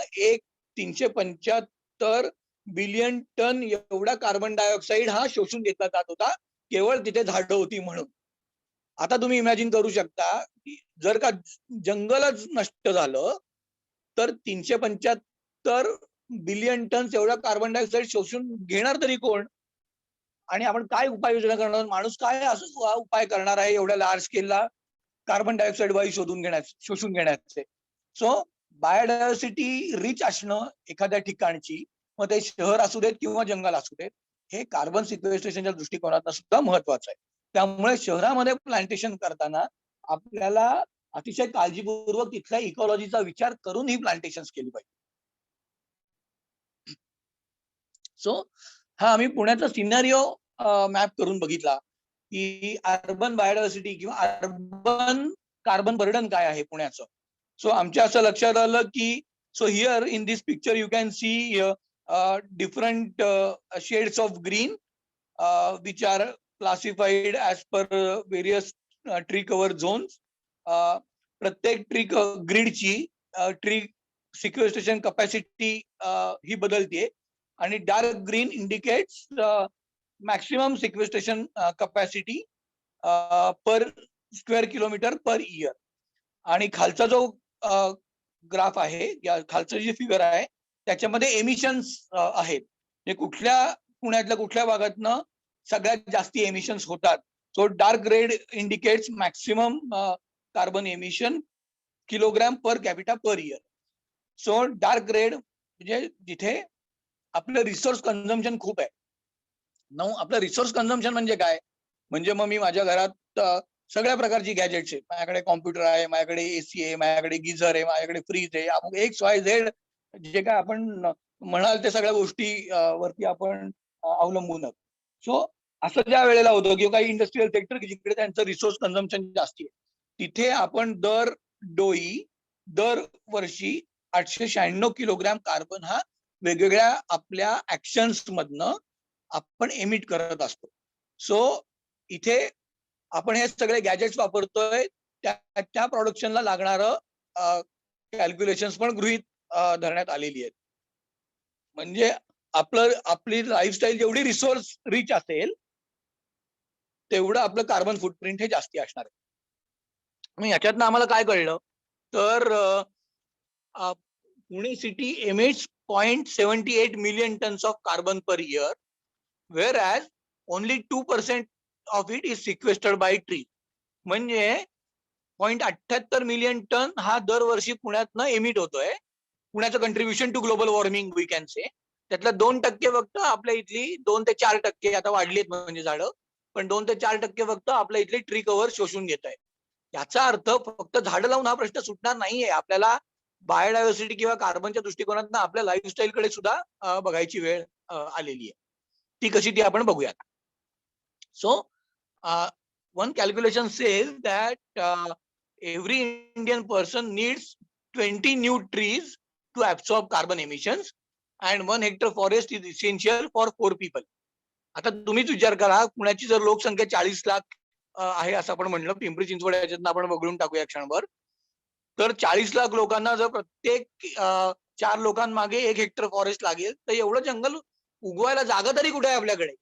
375 बिलियन टन एवढा कार्बन डायऑक्साईड हा शोषून घेतला जात होता, केवळ तिथे झाडं होती म्हणून. आता तुम्ही इमॅजिन करू शकता की जर का जंगलच नष्ट झालं तर 375 बिलियन टन एवढा कार्बन डायऑक्साईड शोषून घेणार तरी कोण? आणि आपण काय उपाययोजना करणार? माणूस काय असं उपाय करणार आहे एवढ्या लार्ज स्केलला कार्बन डायऑक्साईड वायू शोषून घेण्याचे? सो बायोडायव्हर्सिटी रिच असणं एखाद्या ठिकाणची, मग ते शहर असू देत किंवा जंगल असू देत, हे कार्बन सिक्वेस्ट्रेशनच्या दृष्टिकोनातून सुद्धा महत्वाचं आहे. त्यामुळे शहरामध्ये प्लांटेशन करताना आपल्याला अतिशय काळजीपूर्वक तिथल्या इकॉलॉजीचा विचार करून ही प्लांटेशन केली पाहिजे. सो हा आम्ही पुण्याचा सिनारिओ मॅप करून बघितला की अर्बन बायोडायव्हर्सिटी किंवा अर्बन कार्बन बर्डन काय आहे पुण्याचं. सो आमच्या असं लक्षात आलं की so here in this picture you can see different shades of green which are classified as per various tree cover zones. प्रत्येक ट्री ग्रीडची ट्री सिक्वेस्ट्रेशन कपॅसिटी ही बदलते आणि dark green indicates maximum sequestration capacity per square kilometre per year. आणि खालचा जो ग्राफ आहे, या खालचं जी फिगर आहे त्याच्यामध्ये एमिशन्स आहेत, म्हणजे पुण्यातल्या कुठल्या भागातनं सगळ्यात जास्ती एमिशन्स होतात. So dark red indicates maximum carbon emission kilogram per capita per year. So dark red म्हणजे जिथे आपलं रिसोर्स कन्झम्पशन खूप आहे. आपलं रिसोर्स कन्झम्पशन म्हणजे काय? म्हणजे मग मी माझ्या घरात सगळ्या प्रकारची गॅजेट्स आहेत, माझ्याकडे कॉम्प्युटर आहे, माझ्याकडे एसी आहे, माझ्याकडे गिझर आहे, माझ्याकडे फ्रीज आहे, XYZ जे काय आपण म्हणाल ते सगळ्या गोष्टी वरती आपण अवलंबून आहोत. सो असं ज्या वेळेला होतं किंवा काही इंडस्ट्रियल सेक्टर जिकडे त्यांचं रिसोर्स कन्झम्पशन जास्ती आहे, तिथे आपण दर वर्षी 896 किलोग्रॅम कार्बन हा वेगवेगळ्या आपल्या ऍक्शन्स मधनं आपण एमिट करत असतो. सो इथे आपण हे सगळे गॅजेट्स वापरतोय, त्या प्रोडक्शनला लागणारं कॅल्क्युलेशन्स पण गृहीत धरण्यात आलेली आहेत. म्हणजे आपली लाईफस्टाईल जेवढी रिसोर्स रिच असेल तेवढं आपलं कार्बन फुटप्रिंट हे जास्ती असणार आहे. मग याच्यातनं आम्हाला काय कळलं तर Pune city emits 0.78 million tons of carbon per year, whereas only 2% of it is sequestered by tree. म्हणजे 0.78 मिलियन टन हा दरवर्षी पुण्यातनं एमिट होतोय. पुण्याचं contribution to global warming we can say. त्यातलं 2% फक्त आपल्या इथली 2 ते 4% आता वाढलीत म्हणजे झाडं, पण 2 ते 4% फक्त आपल्या इथली ट्री कव्हर शोषून घेत आहे. याचा अर्थ फक्त झाडं लावून हा प्रश्न सुटणार नाहीये. आपल्याला बायोडायव्हर्सिटी किंवा कार्बनच्या दृष्टिकोनातून आपल्या लाईफस्टाईलकडे सुद्धा बघायची वेळ आलेली आहे. ती कशी ती आपण बघूयात. So one calculation says that every Indian person needs 20 new trees to absorb carbon emissions and 1 hectare forest is essential for 4 people. आता तुम्हीच विचार करा, पुण्याची जर लोकसंख्या 40 लाख आहे असं आपण म्हणलं, पिंपरी चिंचवड याच्यातनं आपण वगळून टाकूया क्षणभर, तर 40 लाख लोकांना जर प्रत्येक 4 लोकांमागे 1 हेक्टर फॉरेस्ट लागेल, तर एवढं जंगल उगवायला जागा तरी कुठे आहे आपल्याकडे?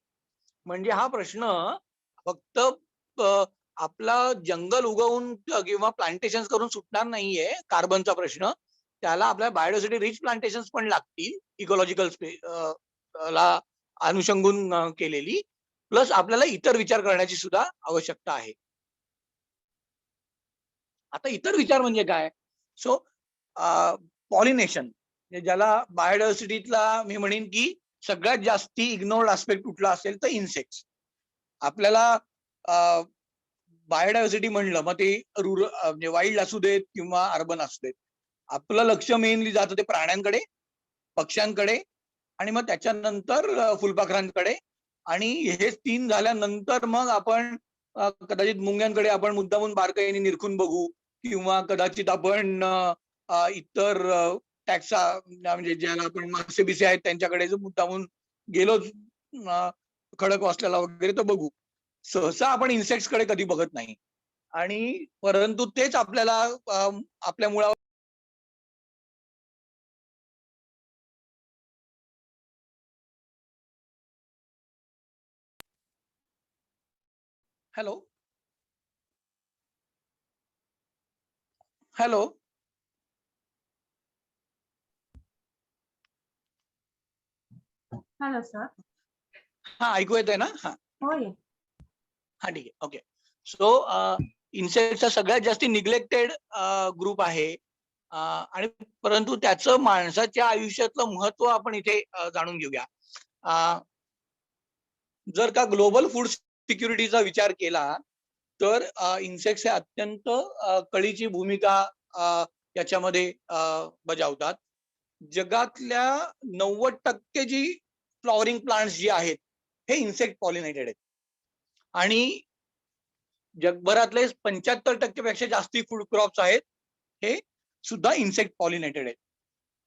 म्हणजे हा प्रश्न फक्त आपला जंगल उगवून किंवा प्लांटेशन करून सुटणार नाहीये कार्बनचा प्रश्न. त्याला आपल्या बायोडायव्हर्सिटी रिच प्लांटेशन पण लागतील, इकॉलॉजिकल ला अनुषंगून केलेली. प्लस आपल्याला इतर विचार करण्याची सुद्धा आवश्यकता आहे. आता इतर विचार म्हणजे काय? सो पॉलिनेशन, ज्याला बायोडायव्हर्सिटीतला मी म्हणेन की सगळ्यात जास्ती इग्नोर्ड आस्पेक्ट कुठला असेल तर इन्सेक्ट्स. आपल्याला बायोडायव्हर्सिटी म्हणलं मग ते रुरल म्हणजे वाईल्ड असू देत किंवा अर्बन असू देत, आपलं लक्ष मेनली जातं ते प्राण्यांकडे, पक्ष्यांकडे आणि मग त्याच्यानंतर फुलपाखरांकडे. आणि हे 3 झाल्यानंतर मग आपण कदाचित मुंग्यांकडे आपण मुद्दामून बारकाईने निरखून बघू, किंवा कदाचित आपण इतर टॅक्सा म्हणजे ज्याला आपण मासे बिसे आहेत त्यांच्याकडे जर मुद्दामून गेलो खडक वाचलेला वगैरे तर बघू. सहसा आपण इन्सेक्ट्स कडे कधी बघत नाही. आणि परंतु तेच आपल्याला आपल्या मुळावर हॅलो हॅलो हॅलो सर. हा, ऐकू येतंय ना? हा हो ये. हा, ठीक आहे, ओके. सो इन्सेक्टचा सगळ्यात जास्ती निग्लेक्टेड ग्रुप आहे. आणि परंतु त्याचं माणसाच्या आयुष्यातलं महत्व आपण इथे जाणून घेऊया. जर का ग्लोबल फूड सिक्युरिटीचा विचार केला तर इन्सेक्ट्स हे अत्यंत कळीची भूमिका याच्यामध्ये बजावतात. जगातल्या 90% जी फ्लॉवरिंग प्लांट्स जी आहेत हे इन्सेक्ट पॉलिनेटेड आहेत. आणि जगभरातले 75% पेक्षा जास्ती फूड क्रॉप्स आहेत हे सुद्धा इन्सेक्ट पॉलिनेटेड आहेत.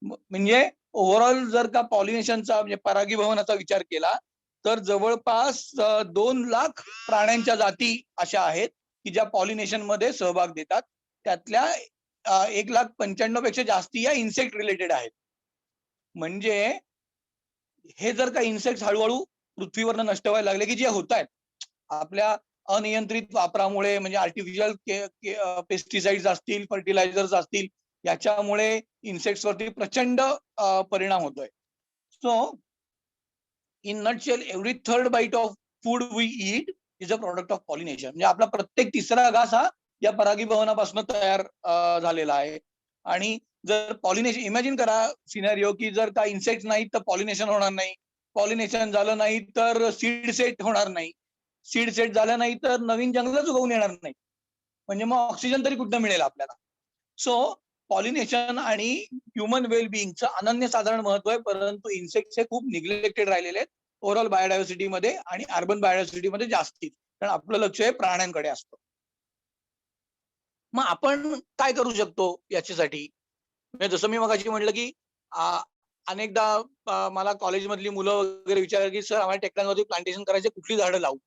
म्हणजे ओव्हरऑल जर का पॉलिनेशनचा म्हणजे परागीभवनाचा विचार केला तर जवळपास 2 लाख प्राण्यांच्या जाती अशा आहेत की ज्या पॉलिनेशन मध्ये सहभाग देतात. त्यातल्या 1,95,000 पेक्षा जास्ती या इन्सेक्ट रिलेटेड आहेत. म्हणजे हे जर का इन्सेक्ट हळूहळू पृथ्वीवरनं नष्ट व्हायला लागले, की जे होत आहेत आपल्या अनियंत्रित वापरामुळे, म्हणजे आर्टिफिशियल पेस्टिसाइड्स असतील, फर्टिलायझर्स असतील, याच्यामुळे इन्सेक्ट्स वरती प्रचंड परिणाम होतोय. So in nutshell every third bite of food we eat is a product of pollination. म्हणजे आपला प्रत्येक तिसरा घास हा या परागीभवनापासून तयार झालेला आहे. आणि जर पॉलिनेशन, इमॅजिन करा सिनारिओ की जर का इन्सेक्ट नाही तर पॉलिनेशन होणार नाही, पॉलिनेशन झालं नाही तर सीड सेट होणार नाही, सीड सेट झालं नाही तर नवीन जंगलच उगवून येणार नाही. म्हणजे मग ऑक्सिजन तरी कुठं मिळेल आपल्याला? सो पॉलिनेशन आणि ह्युमन वेलबिंगचं अनन्यसाधारण महत्व आहे. परंतु इन्सेक्ट्स हे खूप निग्लेक्टेड राहिलेले आहेत ओव्हरऑल बायोडायव्हर्सिटी मध्ये आणि अर्बन बायोडायव्हर्सिटी मध्ये जास्ती, कारण आपलं लक्ष हे प्राण्यांकडे असतं. मग आपण काय करू शकतो याच्यासाठी? म्हणजे जसं मी मगाशी म्हटलं की अनेकदा मला कॉलेजमधली मुलं वगैरे विचारतात की सर आम्हाला टेक्नॉलॉजी प्लांटेशन करायचे, कुठली झाडं लावू?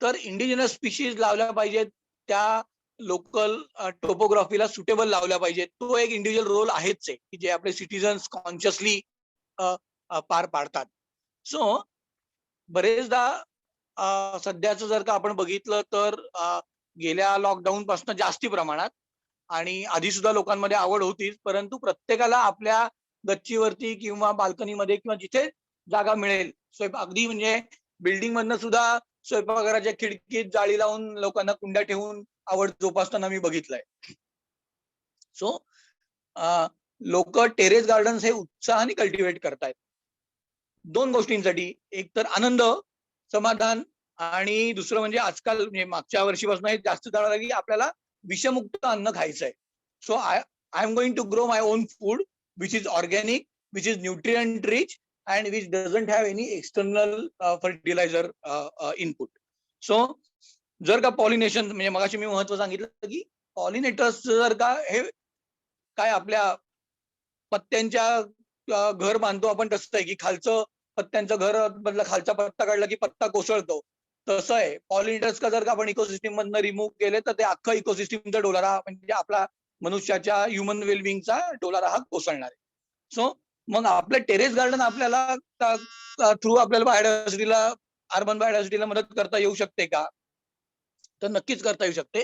तर इंडिजिनस स्पीशीज लावल्या पाहिजेत, त्या लोकल टोपोग्राफीला सुटेबल लावल्या पाहिजेत. तो एक इंडिव्हिज्युअल रोल आहेच आहे की जे आपले सिटीजन्स कॉन्शियसली पार पाडतात. सो बरेचदा सध्याचं जर का आपण बघितलं तर गेल्या लॉकडाऊन पासून जास्ती प्रमाणात, आणि आधी सुद्धा लोकांमध्ये आवड होतीच, परंतु प्रत्येकाला आपल्या गच्चीवरती किंवा बाल्कनीमध्ये किंवा जिथे जागा मिळेल स्वयंपाक, अगदी म्हणजे बिल्डिंग मधनं सुद्धा स्वयंपाकघराच्या खिडकीत जाळी लावून लोकांना कुंड्या ठेवून आवड जोपासताना मी बघितलंय. सो लोक टेरेस गार्डन्स हे उत्साहाने कल्टिवेट करतायत 2 गोष्टींसाठी. एक तर आनंद, समाधान, आणि दुसरं म्हणजे आजकाल म्हणजे मागच्या वर्षीपासून हे जास्त जाणवलं की आपल्याला विषमुक्त अन्न खायचंय. So I am going to grow my own food which is organic, which is nutrient rich and which doesn't have any external fertiliser input. So जर का पॉलिनेशन म्हणजे मगाशी मी महत्व सांगितलं की पॉलिनेटर्स जर का हे काय आपल्या पत्त्यांच्या घर बांधतो आपण तसं आहे की खालचं पत्त्यांचं घर मधला खालचा पत्ता काढला की पत्ता कोसळतो, तसं आहे पॉलिनेटर्स का जर का आपण इकोसिस्टीम मधनं रिमूव्ह केले तर ते अख्खं इकोसिस्टीमचा डोलारा म्हणजे आपला मनुष्याच्या ह्युमन वेलबिंगचा डोलारा हा कोसळणार आहे. सो मग आपलं टेरेस गार्डन आपल्याला थ्रू आपल्याला बायोडायव्हर्सिटीला अर्बन बायोडायव्हर्सिटीला मदत करता येऊ शकते का? तर नक्कीच करता येऊ शकते.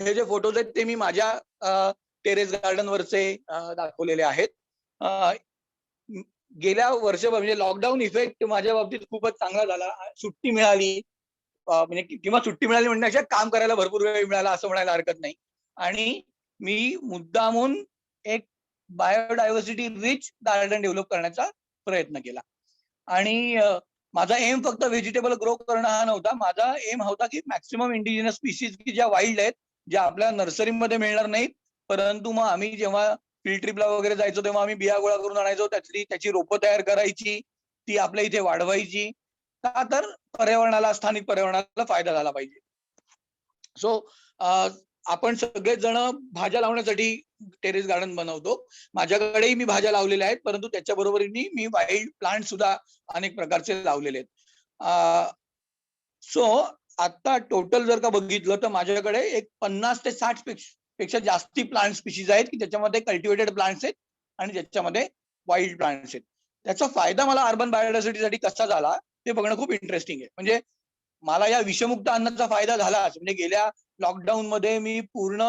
हे जे फोटोज आहेत ते मी माझ्या टेरेस गार्डन वरचे दाखवलेले आहेत. गेल्या वर्षभर म्हणजे लॉकडाऊन इफेक्ट माझ्या बाबतीत खूपच चांगला झाला. सुट्टी मिळाली म्हणजे किंवा सुट्टी मिळाली म्हणण्यापेक्षा काम करायला भरपूर वेळ मिळाला असं म्हणायला हरकत नाही. आणि मी मुद्दामून एक बायोडायव्हर्सिटी रिच गार्डन डेव्हलप करण्याचा प्रयत्न केला. आणि माझा एम फक्त व्हेजिटेबल ग्रो करणं हा नव्हता. माझा एम होता की मॅक्सिमम इंडिजिनस स्पीसीज की ज्या वाईल्ड आहेत, ज्या आपल्या नर्सरीमध्ये मिळणार नाहीत, परंतु मग आम्ही जेव्हा फील्ड ट्रिपला वगैरे जायचो तेव्हा आम्ही बिया गोळा करून आणायचो, त्याची रोपं तयार करायची, ती आपल्या इथे वाढवायची. का तर पर्यावरणाला, स्थानिक पर्यावरणाला फायदा झाला पाहिजे. सो आपण सगळेच जण भाज्या लावण्यासाठी टेरेस गार्डन बनवतो. माझ्याकडेही मी भाज्या लावलेल्या आहेत, परंतु त्याच्या बरोबरीने मी वाईल्ड प्लांट सुद्धा अनेक प्रकारचे लावलेले आहेत. सो आता टोटल जर का बघितलं तर माझ्याकडे एक 50 ते 60 पेक्षा जास्ती प्लांट स्पीशीज आहेत की ज्याच्यामध्ये कल्टिवेटेड प्लांट्स आहेत आणि ज्याच्यामध्ये वाईल्ड प्लांट्स आहेत. त्याचा फायदा मला अर्बन बायोडायव्हर्सिटीसाठी कसा झाला ते बघणं खूप इंटरेस्टिंग आहे. म्हणजे मला या विषमुक्त अन्नाचा फायदा झालाच. म्हणजे गेल्या लॉकडाऊन मध्ये मी पूर्ण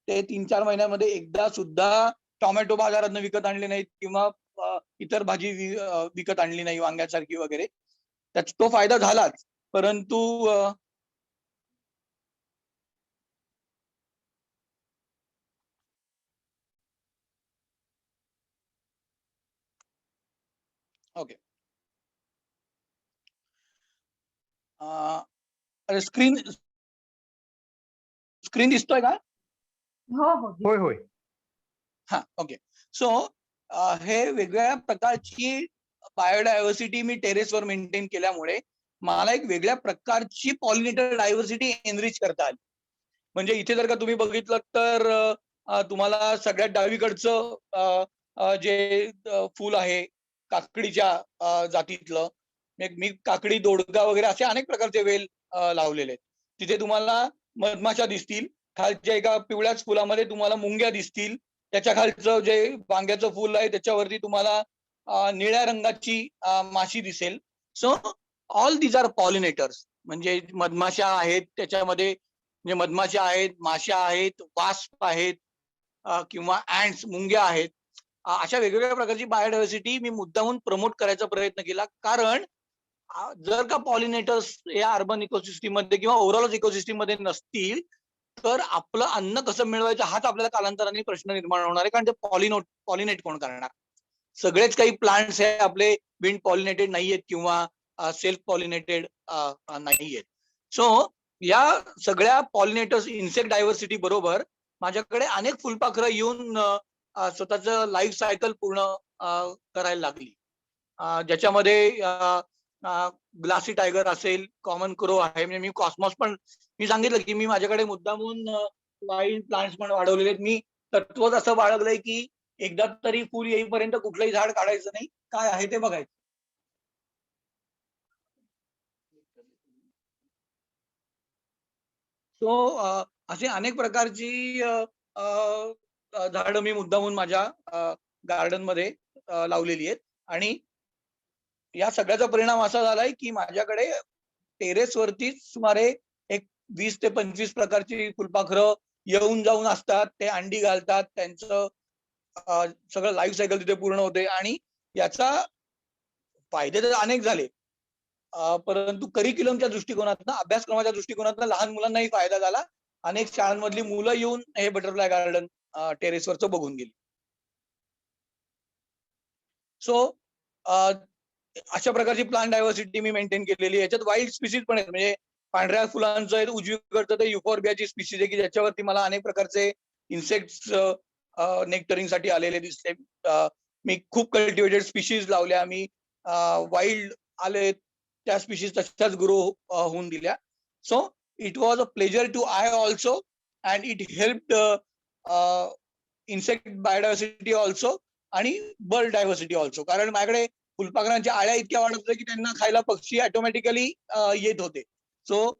ते 3-4 महिन्यामध्ये एकदा सुद्धा टोमॅटो बाजारात विकत आणले नाहीत किंवा इतर भाजी विकत आणली नाही, वांग्यासारखी वगैरे. त्याचा तो फायदा झालाच. परंतु ओके, स्क्रीन दिसतोय का? हो हो होय होय. हा, ओके. सो हे वेगवेगळ्या प्रकारची बायोडायव्हर्सिटी मी टेरेसवर मेंटेन केल्यामुळे मला एक वेगळ्या प्रकारची पॉलिनेटर डायव्हर्सिटी एनरिच करता आली. म्हणजे इथे जर का तुम्ही बघितलं तर तुम्हाला सगळ्यात डावीकडचं जे फूल आहे काकडीच्या जातीतलं, मी काकडी, दोडका वगैरे असे अनेक प्रकारचे वेल लावलेले आहेत. तिथे तुम्हाला मधमाशा दिसतील. खालच्या एका पिवळ्याच फुलामध्ये तुम्हाला मुंग्या दिसतील. त्याच्या खालचं जे वांग्याचं फुल आहे त्याच्यावरती तुम्हाला निळ्या रंगाची माशी दिसेल. So all these are pollinators. म्हणजे मधमाशा आहेत त्याच्यामध्ये, म्हणजे मधमाशा आहेत, माशा आहेत, वास्प आहेत किंवा ऍंड्स, मुंग्या आहेत. अशा वेगवेगळ्या प्रकारची बायोडायव्हर्सिटी मी मुद्दामून प्रमोट करायचा प्रयत्न केला. कारण जर का पॉलिनेटर्स या अर्बन इकोसिस्टीम मध्ये किंवा ओव्हरऑल इकोसिस्टीम मध्ये नसतील तर आपलं अन्न कसं मिळवायचं हाच आपल्याला कालांतराने प्रश्न निर्माण होणार आहे. कारण ते पॉलिनेट कोण करणार? सगळेच काही प्लांट्स हे आपले विंड पॉलिनेटेड नाहीयेत किंवा सेल्फ पॉलिनेटेड नाहीयेत. सो या सगळ्या पॉलिनेटर्स, इन्सेक्ट डायव्हर्सिटी बरोबर माझ्याकडे अनेक फुलपाखरं येऊन स्वतःचं लाईफ सायकल पूर्ण करायला लागली. ज्याच्यामध्ये ग्लासी टायगर असेल, कॉमन क्रो आहे, म्हणजे मी कॉस्मॉस पण मी सांगितलं की मी माझ्याकडे मुद्दामून वाईल्ड प्लांट्स पण वाढवलेले आहेत. मी तत्वच असं बाळगलंय की एकदा तरी फुल येईपर्यंत कुठलंही झाड काढायचं नाही, काय आहे ते बघायचं. सो अशी अनेक प्रकारची झाडं मी मुद्दामून माझ्या गार्डन मध्ये लावलेली आहेत. आणि या सगळ्याचा परिणाम असा झालाय की माझ्याकडे टेरेस वरती सुमारे एक 20 ते 25 प्रकारची फुलपाखरं येऊन जाऊन असतात. ते अंडी घालतात, त्यांचं सगळं लाईफ सायकल तिथे पूर्ण होते. आणि याचा फायदे तर अनेक झाले, परंतु करिक्युलमच्या दृष्टिकोनातनं, अभ्यासक्रमाच्या दृष्टिकोनातनं लहान मुलांनाही फायदा झाला. अनेक शाळांमधली मुलं येऊन हे बटरफ्लाय गार्डन टेरेसवरचं बघून गेली. सो अशा प्रकारची प्लांट डायव्हर्सिटी मी मेंटेन केलेली आहे. याच्यात वाईल्ड स्पीसीज पण आहेत. म्हणजे पांढऱ्या फुलांचं आहे, उजवीकडचं ते युफॉर्बियाची स्पीसीज आहे की ज्याच्यावरती मला अनेक प्रकारचे इन्सेक्ट्स नेक्टरिंग साठी आलेले दिसले. मी खूप कल्टिवेटेड स्पीशीज लावल्या. मी वाईल्ड आले त्या स्पीशीज तशाच ग्रो होऊन दिल्या. So it was a pleasure to I also and it helped insect biodiversity also आणि बर्ड डायव्हर्सिटी ऑल्सो. कारण माझ्याकडे फुलपाखरांच्या आळ्या इतक्या वाढत होत्या की त्यांना खायला पक्षी ऑटोमॅटिकली येत होते. सो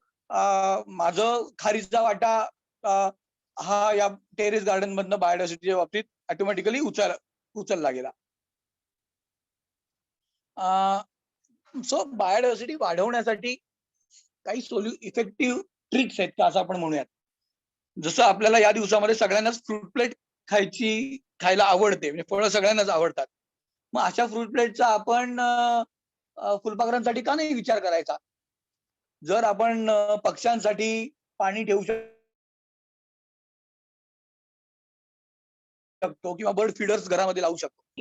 माझं खारीचा वाटा हा या टेरेस गार्डन मधनं बायोडायव्हर्सिटीच्या बाबतीत ऑटोमॅटिकली उचलला गेला. सो बायोडायव्हर्सिटी वाढवण्यासाठी काही इफेक्टिव्ह ट्रिक्स आहेत का असं आपण म्हणूयात. जसं आपल्याला या दिवसामध्ये सगळ्यांनाच फ्रूट प्लेट खायला आवडते, म्हणजे फळं सगळ्यांनाच आवडतात. मग अशा फ्रूट प्लेटचा आपण फुलपाखरांसाठी का नाही विचार करायचा? जर आपण पक्ष्यांसाठी पाणी ठेवू शकतो किंवा बर्ड फीडर्स घरामध्ये लावू शकतो.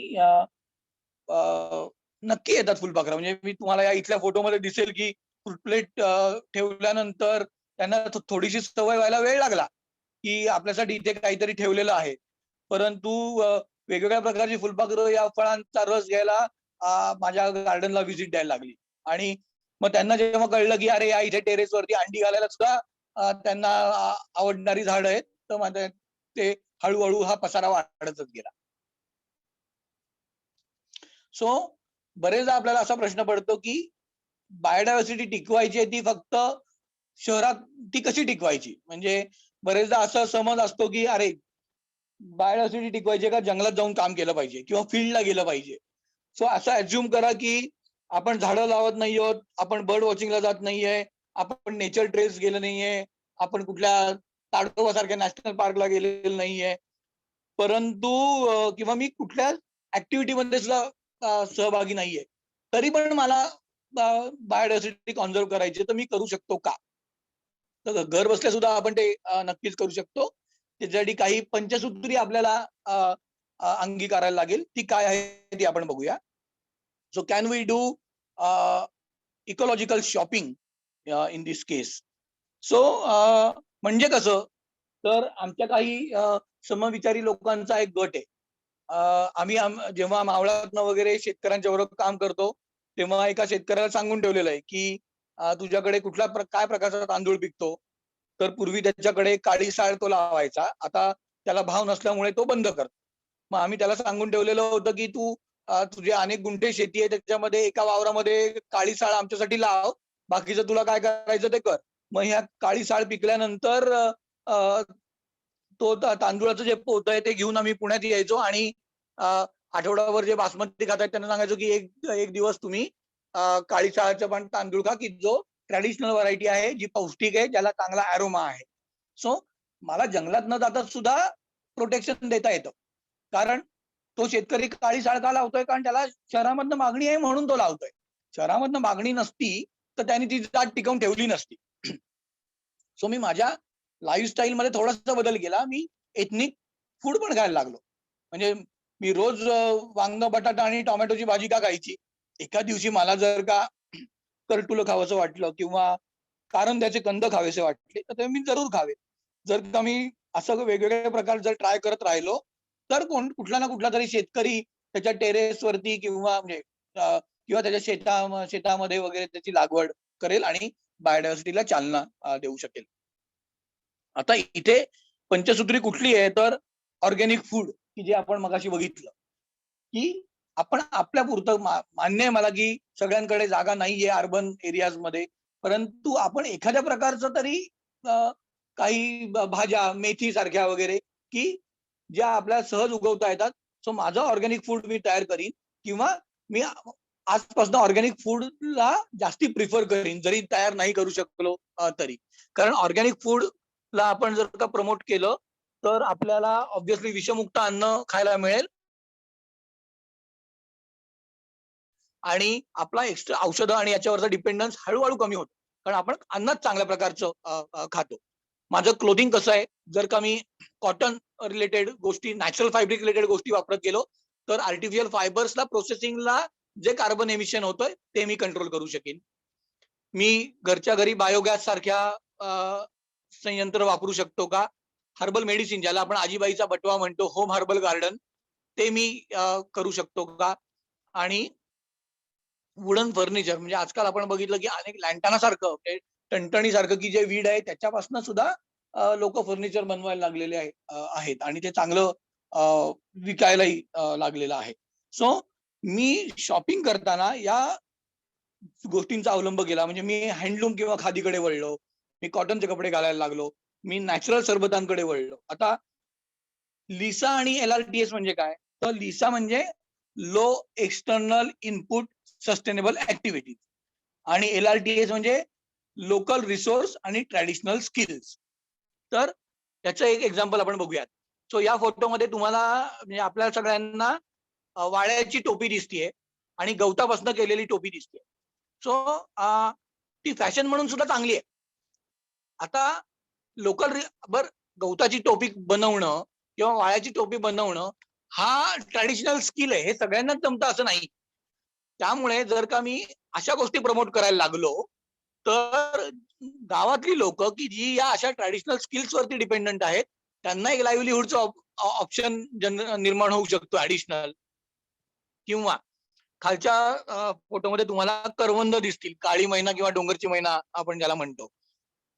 नक्की येतात फुलपाखरं. म्हणजे मी तुम्हाला या इथल्या फोटोमध्ये दिसेल की फ्रूट प्लेट ठेवल्यानंतर त्यांना थोडीशी सवय व्हायला वेळ लागला, की आपल्यासाठी इथे काहीतरी ठेवलेलं आहे. परंतु वेगवेगळ्या प्रकारची फुलपाखरं या फळांचा रस घ्यायला माझ्या गार्डनला व्हिजिट द्यायला लागली. आणि मग त्यांना जेव्हा कळलं की अरे या इथे टेरेसवरती अंडी घालायला सुद्धा त्यांना आवडणारी झाडं आहेत, तर माझं ते हळूहळू हा पसारा वाढतच गेला. सो बरेचदा आपल्याला असा प्रश्न पडतो की बायोडायव्हर्सिटी टिकवायची आहे ती फक्त शहरात ती कशी टिकवायची? म्हणजे बरेचदा असा समज असतो की अरे बायोडायव्हर्सिटी टिकवायची का जंगलात जाऊन काम केलं पाहिजे किंवा फील्डला गेलं पाहिजे. सो असं अज्युम करा की आपण झाडं लावत नाही आहोत, आपण बर्ड वॉचिंगला जात नाहीये, आपण नेचर ट्रेल्स गेलं नाहीये, आपण कुठल्या ताडोबा सारख्या नॅशनल पार्कला गेलेलं नाहीये. परंतु किंवा मी कुठल्या ऍक्टिव्हिटीमध्ये सुद्धा सहभागी नाहीये. तरी पण मला बायोडायव्हर्सिटी कॉन्झर्व्ह करायची तर मी करू शकतो का? तर घर बसल्या सुद्धा आपण ते नक्कीच करू शकतो. त्याच्यासाठी काही पंचसूत्री आपल्याला अंगीकारायला लागेल. ती काय आहे ती आपण बघूया. So can we do ecological shopping in this case? So म्हणजे कसं, तर आमच्या काही समविचारी लोकांचा एक गट आहे. आम्ही जेव्हा मावळातनं वगैरे शेतकऱ्यांच्या बरोबर काम करतो, तेव्हा एका शेतकऱ्याला सांगून ठेवलेलं आहे की तुझ्याकडे काय प्रकारचा तांदूळ पिकतो? तर पूर्वी त्याच्याकडे काळी साळ तो लावायचा. आता त्याला भाव नसल्यामुळे तो बंद करतो. मग आम्ही त्याला सांगून ठेवलेलं होतं की तू तुझे अनेक गुंठे शेती आहे, त्याच्यामध्ये एका वावरामध्ये काळी साळ आमच्यासाठी लाव. बाकीचं तुला काय करायचं ते कर. मग ह्या काळी साळ पिकल्यानंतर तो तांदूळाचं जे पोत आहे ते घेऊन आम्ही पुण्यात यायचो आणि आठवडाभर जे बासमती खात आहेत त्यांना सांगायचो की एक दिवस तुम्ही काळी साळाचं पण तांदूळ खा, की जो ट्रॅडिशनल व्हरायटी आहे, जी पौष्टिक आहे, ज्याला चांगला अरोमा आहे. सो मला जंगलात न जाता सुद्धा प्रोटेक्शन देता येतं. कारण तो शेतकरी काळी साळ का लावतोय? कारण त्याला शहरामधनं मागणी आहे म्हणून तो लावतोय. शहरामधनं मागणी नसती तर त्याने ती जात टिकवून ठेवली नसती. सो मी माझ्या लाईफस्टाईल मध्ये थोडासा बदल केला. मी एथनिक फूड पण खायला लागलो. म्हणजे मी रोज वांग, बटाटा आणि टोमॅटोची भाजी का खायची? एका दिवशी मला जर का करटुलं खावंसं वाटलं किंवा कारंद्याचे कंद खावेसे वाटले, तर ते मी जरूर खावे. जर का मी असं वेगवेगळे प्रकार जर ट्राय करत राहिलो, तर कुठला ना कुठला तरी शेतकरी त्याच्या टेरेसवरती किंवा त्याच्या शेतामध्ये वगैरे त्याची लागवड करेल आणि बायोडायव्हर्सिटीला चालना देऊ शकेल. आता इथे पंचसूत्री कुठली आहे? तर ऑर्गॅनिक फूड, की जे आपण मगाशी बघितलं, की आपण आपल्या पुरतं मान्य आहे मला की सगळ्यांकडे जागा नाहीये अर्बन एरियाजमध्ये. परंतु आपण एखाद्या प्रकारचं तरी काही भाज्या मेथी सारख्या वगैरे, की ज्या आपल्याला सहज उगवता येतात. सो माझं ऑर्गॅनिक फूड मी तयार करीन किंवा मी आजपासून ऑर्गॅनिक फूडला जास्ती प्रिफर करीन, जरी तयार नाही करू शकलो तरी. कारण ऑर्गॅनिक फूडला आपण जर का प्रमोट केलं, तर आपल्याला ऑब्व्हियसली विषमुक्त अन्न खायला मिळेल आणि आपला एक्स्ट्रा औषधं आणि याच्यावरचा डिपेंडन्स हळूहळू कमी होतो. कारण आपण अन्नच चांगल्या प्रकारचं खातो. माझं क्लोथिंग कसं आहे, जर का मी कॉटन रिलेटेड गोष्टी, नॅचरल फॅब्रिक रिलेटेड गोष्टी वापरत गेलो, तर आर्टिफिशियल फायबर्सला प्रोसेसिंगला जे कार्बन एमिशन होतंय ते मी कंट्रोल करू शकेन. मी घरच्या घरी बायोगॅस सारख्या संयंत्र वापरू शकतो का? हर्बल मेडिसिन, ज्याला आपण आजीबाईचा बटवा म्हणतो, होम हर्बल गार्डन, ते मी करू शकतो का? आणि वुडन फर्निचर, म्हणजे आजकाल आपण बघितलं की अनेक लॅन्टाना सारखं टणटणी सारखं की जे वीड आहे त्याच्यापासून सुद्धा लोक फर्निचर बनवायला लागलेले आहेत आणि ते चांगलं विकायलाही लागलेलं आहे. सो मी शॉपिंग करताना या गोष्टींचा अवलंब केला. म्हणजे मी हँडलूम किंवा खादीकडे वळलो, मी कॉटनचे कपडे घालायला लागलो, मी नॅचरल सरबतांकडे वळलो. आता लिसा आणि LRTS म्हणजे काय? तर लिसा म्हणजे low external input sustainable activity आणि LRTS म्हणजे लोकल रिसोर्स आणि ट्रॅडिशनल स्किल्स. तर त्याचं एक एक्झाम्पल आपण बघूयात. सो या फोटोमध्ये तुम्हाला म्हणजे आपल्या सगळ्यांना वाळ्याची टोपी दिसतीये आणि गवतापासून केलेली टोपी दिसते. सो ती फॅशन म्हणून सुद्धा चांगली आहे. आता लोकल बर गवताची टोपी बनवणं किंवा वाळ्याची टोपी बनवणं हा ट्रॅडिशनल स्किल आहे, हे सगळ्यांनाच जमतं असं नाही. त्यामुळे जर का मी अशा गोष्टी प्रमोट करायला लागलो, तर गावातली लोक की जी या अशा ट्रॅडिशनल स्किल्स वरती डिपेंडंट आहेत, त्यांना एक लाईव्हलीहूडचा ऑप्शन निर्माण होऊ शकतो ऍडिशनल. किंवा खालच्या फोटोमध्ये तुम्हाला करवंद दिसतील, काळी मैना किंवा डोंगरची मैना आपण ज्याला म्हणतो.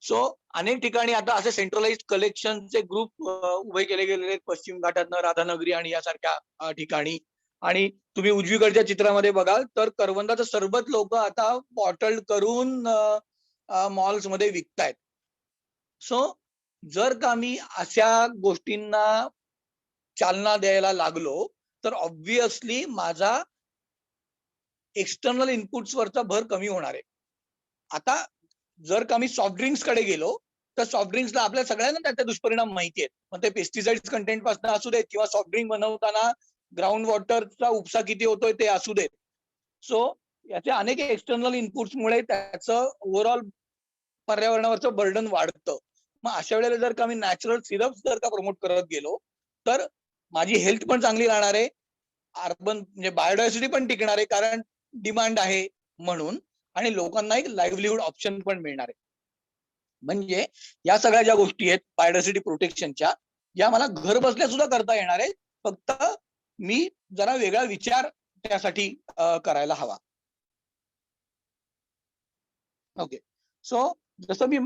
सो अनेक ठिकाणी आता असे सेंट्रलाइज कलेक्शनचे ग्रुप उभे केले गेलेले आहेत, पश्चिम घाटातनं राधानगरी आणि यासारख्या ठिकाणी. आणि तुम्ही उजवीकडच्या चित्रामध्ये बघाल तर करवंदाचं सरबत लोक आता बॉटल करून मॉल्स मध्ये विकतायत. सो जर का मी अशा गोष्टींना चालना द्यायला लागलो, तर ऑब्व्हियसली माझा एक्सटर्नल इनपुट्स वरचा भर कमी होणार आहे. आता जर का मी सॉफ्ट ड्रिंक्स कडे गेलो, तर सॉफ्ट ड्रिंक्सला आपल्या सगळ्यांना त्याचे दुष्परिणाम माहिती आहेत. मग ते पेस्टिसाइड्स कंटेंट पासून असू देत किंवा सॉफ्ट ड्रिंक बनवताना ग्राउंड वॉटरचा उपसा किती होतोय ते असू देत. सो याचे अनेक एक्सटर्नल इनपुट्समुळे त्याचं ओव्हरऑल पर्यावरणावरचं बर्डन वाढतं. मग अशा वेळेला जर का मी नॅचरल सिरप जर का प्रमोट करत गेलो, तर माझी हेल्थ पण चांगली राहणार आहे. अर्बन म्हणजे बायोडायव्हर्सिटी पण टिकणार आहे, कारण डिमांड आहे म्हणून, आणि लोकांना एक लाईव्हलीहूड ऑप्शन पण मिळणार आहे. म्हणजे या सगळ्या ज्या गोष्टी आहेत बायोडायव्हर्सिटी प्रोटेक्शनच्या, या मला घर बसल्या सुद्धा करता येणार आहे. फक्त मी जरा वेगळा विचार त्यासाठी करायला हवा. ओके. सो जसं मी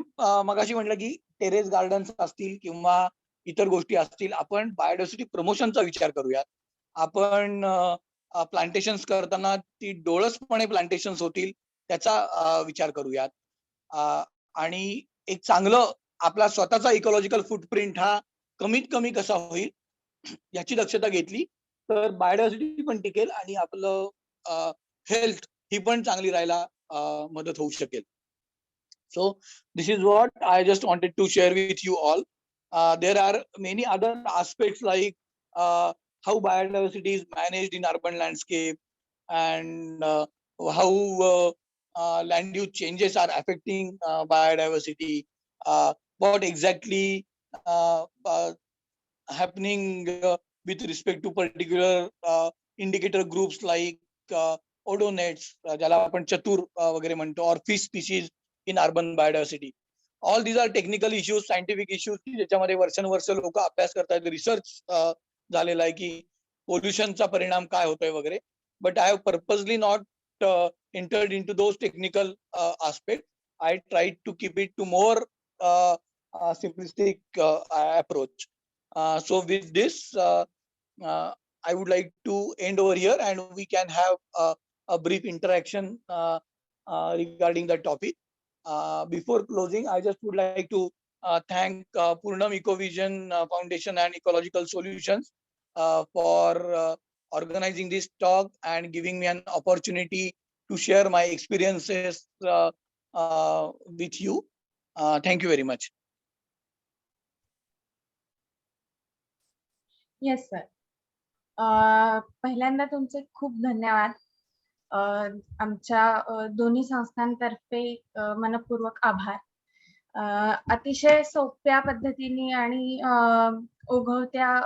मगाशी म्हटलं की टेरेस गार्डन्स असतील किंवा इतर गोष्टी असतील, आपण बायोडायव्हर्सिटी प्रमोशनचा विचार करूयात. आपण प्लांटेशन्स करताना ती डोळसपणे प्लांटेशन्स होतील त्याचा विचार करूयात. आणि एक चांगलं आपला स्वतःचा इकॉलॉजिकल फुटप्रिंट हा कमीत कमी कसा होईल याची दक्षता घेतली, तर बायोडायव्हर्सिटी पण टिकेल आणि आपलं हेल्थ ही पण चांगली राहायला मदत होऊ शकेल. So this is what I just wanted to share with you all. There are many other aspects like how biodiversity is managed in urban landscape, and how land use changes are affecting biodiversity. What exactly happening with respect to particular indicator groups like odonets, ज्याला आपण चतुर वगैरे म्हणतो, or fish species in urban biodiversity. All these are technical issues, scientific issues की ज्याच्यामध्ये वर्षानुवर्ष लोक अभ्यास करतात, रिसर्च झालेला आहे की पोल्युशनचा परिणाम काय होतोय वगैरे. But I have purposely not entered into those technical aspects. I tried to keep it to more simplistic approach. So with this, I would like to end over here, and we can have a brief interaction regarding the topic. Before closing, I just would like to thank Purnam Ecovision Foundation and Ecological Solutions for organizing this talk and giving me an opportunity to share my experiences with you. Thank you very much. Yes sir. पहिल्यांदा तुमचे खूप धन्यवाद. आमच्या दोन्ही संस्थांतर्फे मनपूर्वक आभार. अतिशय सोप्या पद्धतीने आणि ओघवत्या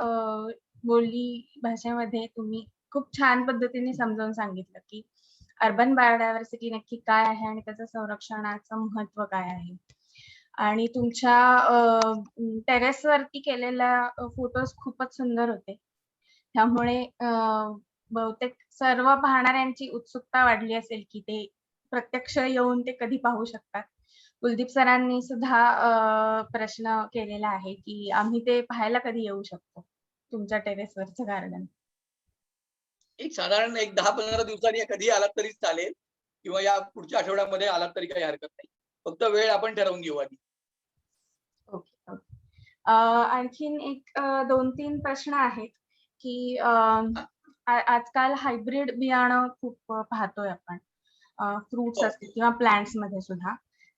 बोली भाषेमध्ये तुम्ही खूप छान पद्धतीने समजावून सांगितलं की अर्बन बायोडायव्हर्सिटी नक्की काय आहे आणि त्याचं संरक्षणाचं महत्त्व काय आहे. आणि तुमच्या टेरेसवरती केलेल्या फोटोज खूपच सुंदर होते. त्यामुळे बहुतेक सर्व पाहणाऱ्यांची उत्सुकता वाढली असेल, की ते प्रत्यक्ष येऊन ते कधी पाहू शकतात. कुलदीप सरांनी सुद्धा प्रश्न केलेला आहे, की आम्ही ते पाहायला कधी येऊ शकतो? तुमच्या टेरेसवरचं गार्डन. एक साधारण एक 10-15 दिवसांनी कधीही आलात तरी चालेल किंवा या पुढच्या आठवड्यामध्ये आलात तरी काही हरकत नाही. फक्त वेळ आपण ठरवून घेऊ आधी. Okay, okay. आणखीन एक 2-3 प्रश्न आहेत, की हां. आजकाल हायब्रिड बियाणं खूप पाहतोय आपण. फ्रुट्स हो. असतील किंवा प्लांट्समध्ये सुद्धा.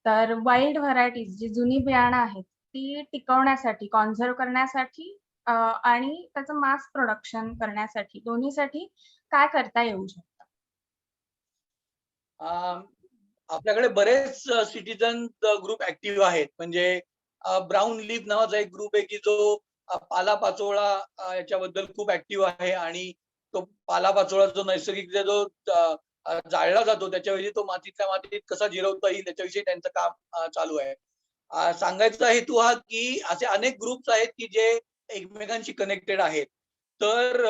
तर वाईल्ड व्हरायटीज जी जुनी बियाणं आहेत, ती टिकवण्यासाठी, कॉन्झर्व्ह करण्यासाठी आणि त्याचं मास प्रोडक्शन करण्यासाठी, दोन्हीसाठी काय करता येऊ शकतं? अ, आपल्याकडे बरेच सिटिझन ग्रुप ॲक्टिव्ह आहेत. म्हणजे ब्राउन लीफ नावाचा एक ग्रुप आहे, की जो पालापाचोळा याच्याबद्दल खूप ॲक्टिव्ह आहे आणि तो पालापाचोळा जो नैसर्गिकरित्या जो अ, अ, जाळला जातो त्याच्याऐवजी तो मातीतल्या मातीत कसा जिरवता येईल त्याच्याविषयी त्यांचं काम चालू आहे. सांगायचा हेतू हा, की असे अनेक ग्रुप्स आहेत, की जे एकमेकांशी कनेक्टेड आहेत. तर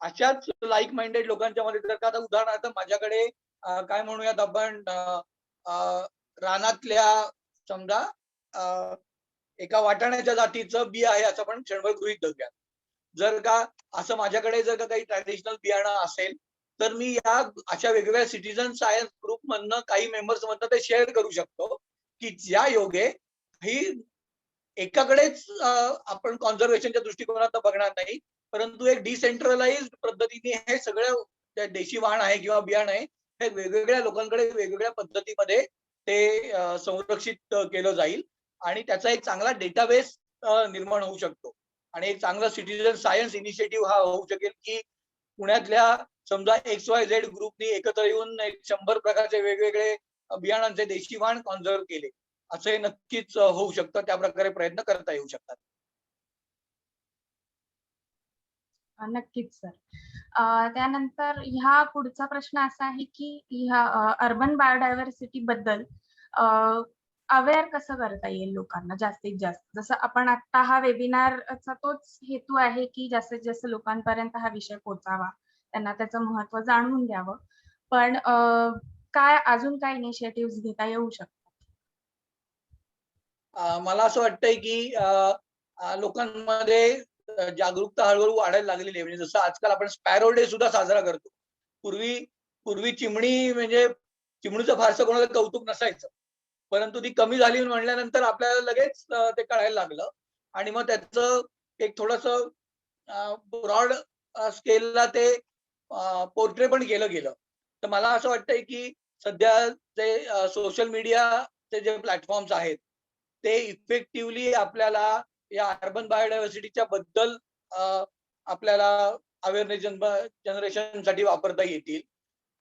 अशाच लाइक माइंडेड लोकांच्या मध्ये जर का आता उदाहरणार्थ माझ्याकडे काय म्हणूयात आपण अ, रानातल्या समजा अ, एका वाटाण्याच्या जातीचं बी आहे असं आपण क्षणभर गृहीत धरूयात. जर का असं माझ्याकडे जर का काही ट्रॅडिशनल बियाणं असेल, तर मी या अशा वेगवेगळ्या सिटिझन सायन्स ग्रुपमधनं काही मेंबर्स मधनं ते शेअर करू शकतो, की ज्यायोगे ही एकाकडेच आपण कॉन्झर्वेशनच्या दृष्टिकोनातनं बघणार नाही, परंतु एक डिसेंट्रलाइज्ड पद्धतीने हे सगळं त्या देशी वाण आहे किंवा बियाणं आहे, हे वेगवेगळ्या लोकांकडे वेगवेगळ्या पद्धतीमध्ये ते संरक्षित केलं जाईल आणि त्याचा एक चांगला डेटाबेस निर्माण होऊ शकतो आणि एक चांगला सिटिझन सायन्स इनिशिएटिव्ह हा होऊ शकेल, की पुण्यातल्या समजा XYZ ग्रुपनी एकत्र येऊन एक 100 प्रकारचे वेगवेगळे बियाणांचे देशी वाण कॉन्झर्व्ह केले. असं हे नक्कीच होऊ शकतं. त्याप्रकारे प्रयत्न करता येऊ शकतात. नक्कीच सर. त्यानंतर ह्या पुढचा प्रश्न असा आहे, की ह्या अर्बन बायोडायव्हर्सिटीबद्दल अ, अवेअर कसं करता येईल लोकांना जास्तीत जास्त? जसं आपण आत्ता हा वेबिनारचा तोच हेतू आहे, की जास्तीत जास्त लोकांपर्यंत हा विषय पोहोचावा. त्यांना त्याचं महत्त्व जाणवून द्यावं. पण काय अजून काय इनिशिएटिव्हज घेता येऊ शकतात? मला असं वाटतंय, की अ, अ, लोकांमध्ये जागरूकता हळू-हळू वाढायला लागलेली आहे. म्हणजे जसं आजकाल आपण स्पॅरो डे सुद्धा साजरा करतो. पूर्वी पूर्वी चिमणी म्हणजे चिमणीचं फारसं कोणाला कौतुक नसायचं. परंतु ती कमी झाली म्हणल्यानंतर आपल्याला लगेच ते कळायला लागलं आणि मग त्याचं एक थोडंसं ब्रॉड स्केलला ते पोर्ट्रे पण केलं गेलं. तर मला असं वाटतंय, की सध्या जे सोशल मीडियाचे जे प्लॅटफॉर्म्स आहेत, ते इफेक्टिव्हली आपल्याला या अर्बन बायोडायव्हर्सिटीच्या बद्दल आपल्याला अवेअरनेस जनरेशनसाठी वापरता येतील.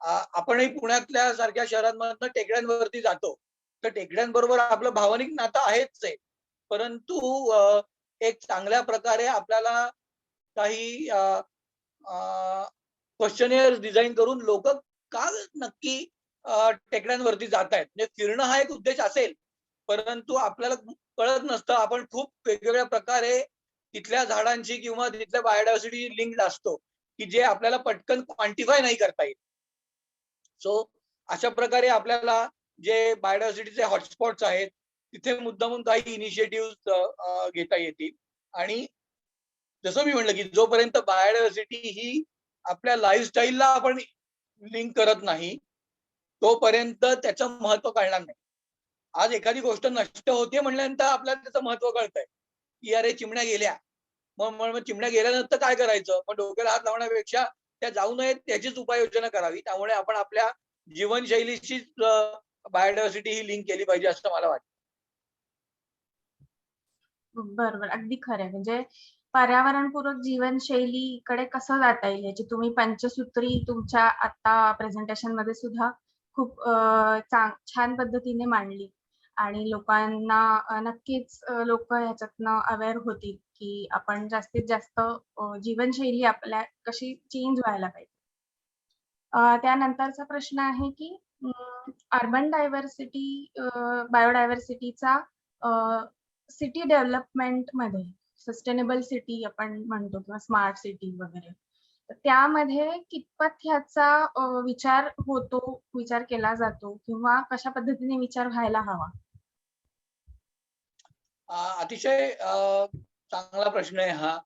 आपणही पुण्यातल्या सारख्या शहरांमधनं टेकड्यांवरती जातो. तर टेकड्यांबरोबर आपलं भावनिक नातं आहेच आहे. परंतु एक चांगल्या प्रकारे आपल्याला काही क्वेश्चनिअर डिझाइन करून लोकं का नक्की टेकड्यांवरती जातायत? म्हणजे फिरणं हा एक उद्देश असेल, परंतु आपल्याला कळत नसतं. आपण खूप वेगवेगळ्या प्रकारे तिथल्या झाडांची किंवा तिथल्या बायोडायव्हर्सिटीशी लिंक्ड असतो, की जे आपल्याला पटकन क्वांटिफाय नाही करता येत. सो अशा प्रकारे आपल्याला जे बायोडायव्हर्सिटीचे हॉटस्पॉट्स आहेत, तिथे मुद्दामून काही इनिशिएटिव्हज घेता येतील आणि जसं मी म्हटलं, की जोपर्यंत बायोडायव्हर्सिटी ही आपल्या लाईफस्टाईलला आपण लिंक करत नाही, तोपर्यंत त्याचं महत्त्व कळणार नाही. आज एखादी गोष्ट नष्ट होते म्हणल्यानंतर आपल्याला त्याचं महत्त्व कळतंय, की अरे चिमण्या गेल्या. मग चिमण्या गेल्यानंतर काय करायचं? मग डोक्याला हात लावण्यापेक्षा त्या जाऊ नयेत याचीच उपाययोजना करावी. त्यामुळे आपण आपल्या जीवनशैलीशीच बायोडायव्हर्सिटी ही लिंक केली पाहिजे असं मला वाटतं. बरोबर. अगदी खरं आहे. म्हणजे पर्यावरणपूरक जीवनशैलीकडे कसं जाता येईल याची तुम्ही पंचसूत्री तुमच्या आत्ता प्रेझेंटेशनमध्ये सुद्धा खूप छान पद्धतीने मांडली आणि लोकांना नक्कीच लोकं ह्याच्यातनं अवेअर होतील, की आपण जास्तीत जास्त जीवनशैली आपल्या कशी चेंज व्हायला पाहिजे. त्यानंतरचा प्रश्न आहे, की अर्बन डायव्हर्सिटी बायोडायव्हर्सिटीचा सिटी डेव्हलपमेंटमध्ये सस्टेनेबल सिटी आपण म्हणतो किंवा स्मार्ट सिटी वगैरे, तर त्यामध्ये कितपत ह्याचा विचार केला जातो किंवा कशा पद्धतीने विचार व्हायला हवा? अतिशय चांगला प्रश्न आहे हा.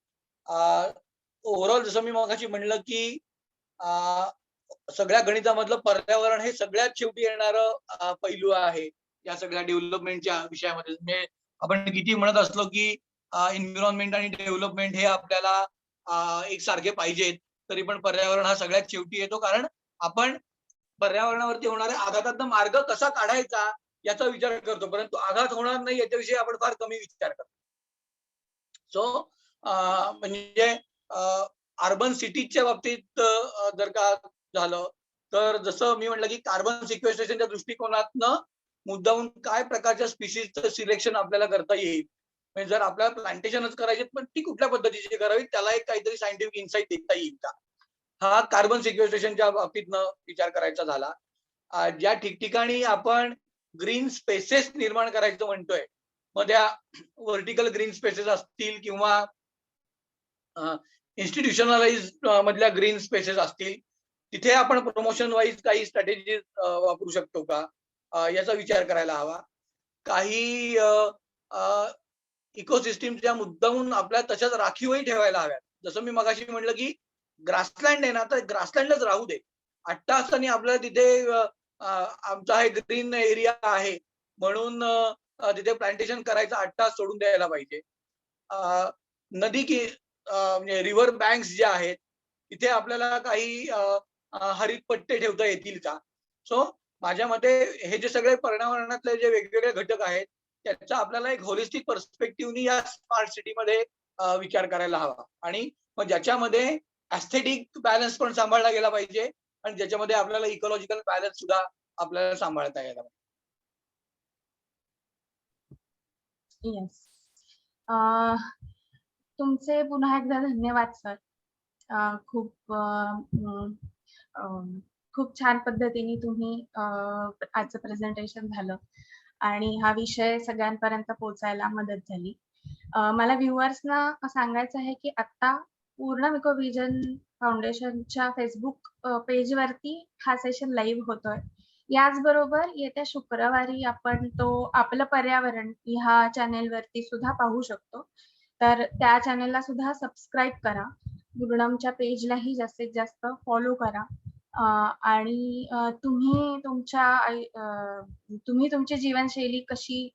ओव्हरऑल जसं मी मगाशी म्हणलं की सगळ्या गणितामधलं पर्यावरण हे सगळ्यात शेवटी येणारं पैलू आहे या सगळ्या डेव्हलपमेंटच्या विषयामध्ये. म्हणजे आपण किती म्हणत असलो की एन्व्हायरमेंट आणि डेव्हलपमेंट हे आपल्याला एकसारखे पाहिजेत, तरी पण पर्यावरण हा सगळ्यात शेवटी येतो. कारण आपण पर्यावरणावरती होणाऱ्या आघातातनं मार्ग कसा काढायचा याचा विचार करतो, परंतु आघात होणार नाही याच्याविषयी आपण फार कमी विचार करतो. सो म्हणजे अर्बन सिटीजच्या बाबतीत जर का झालं, तर जसं मी म्हटलं की कार्बन सिक्वेस्ट्रेशनच्या दृष्टिकोनातनं मुद्दामून काय प्रकारच्या स्पीशीजचं सिलेक्शन आपल्याला करता येईल. म्हणजे जर आपल्याला प्लांटेशनच करायचे, पण ती कुठल्या पद्धतीची करावी, त्याला एक काहीतरी सायंटिफिक इन्साइट देता येईल का, हा कार्बन सिक्वेस्ट्रेशनच्या बाबतीतनं विचार करायचा झाला. ज्या ठिकठिकाणी आपण ग्रीन स्पेसेस निर्माण करायचं म्हणतोय, मग त्या व्हर्टिकल ग्रीन स्पेसेस असतील किंवा इन्स्टिट्यूशनलाइज मधल्या ग्रीन स्पेसेस असतील, तिथे आपण प्रमोशन वाईज काही स्ट्रॅटेजीज वापरू शकतो का, याचा विचार करायला हवा. काही इकोसिस्टीमच्या मुद्दामून आपल्या तशाच राखीवही ठेवायला हव्यात. जसं मी मगाशी म्हणलं की ग्रासलँड आहे ना, तर ग्रासलँडच राहू दे. 8 तासांनी आपल्याला तिथे आमचा हे ग्रीन एरिया आहे म्हणून तिथे प्लांटेशन करायचं 8 तास सोडून द्यायला पाहिजे. नदी की म्हणजे रिव्हर बँक्स ज्या आहेत, तिथे आपल्याला काही हरित पट्टे ठेवता येतील का? सो माझ्या मते हे जे सगळे पर्यावरणातले जे वेगवेगळे घटक आहेत, त्याचा आपल्याला एक होलिस्टिक पर्स्पेक्टिव्हनी या स्मार्ट सिटीमध्ये विचार करायला हवा. आणि मग ज्याच्यामध्ये एस्थेटिक बॅलन्स पण सांभाळला गेला पाहिजे आणि ज्याच्यामध्ये आपल्याला इकॉलॉजिकल बॅलन्स सुद्धा आपल्याला सांभाळता यायला पाहिजे. येस. तुमचे पुन्हा एकदा धन्यवाद सर. खूप छान पद्धतीने तुम्ही आजचं प्रेझेंटेशन झालं आणि हा विषय सगळ्यांपर्यंत पोहोचायला मदत झाली. मला व्ह्युअर्सना सांगायचं आहे की आता पूर्ण मिकोव्हिजन फाउंडेशनच्या फेसबुक पेजवरती हा सेशन लाईव्ह होतोय. याचबरोबर येत्या शुक्रवारी आपण तो आपलं पर्यावरण ह्या चॅनेलवरती सुद्धा पाहू शकतो. तर त्या चॅनेलला सुद्धा सबस्क्राईब करा. गुरुडमच्या पेजलाही जास्तीत जास्त फॉलो करा. आणि तुम्ही तुमची जीवनशैली कशी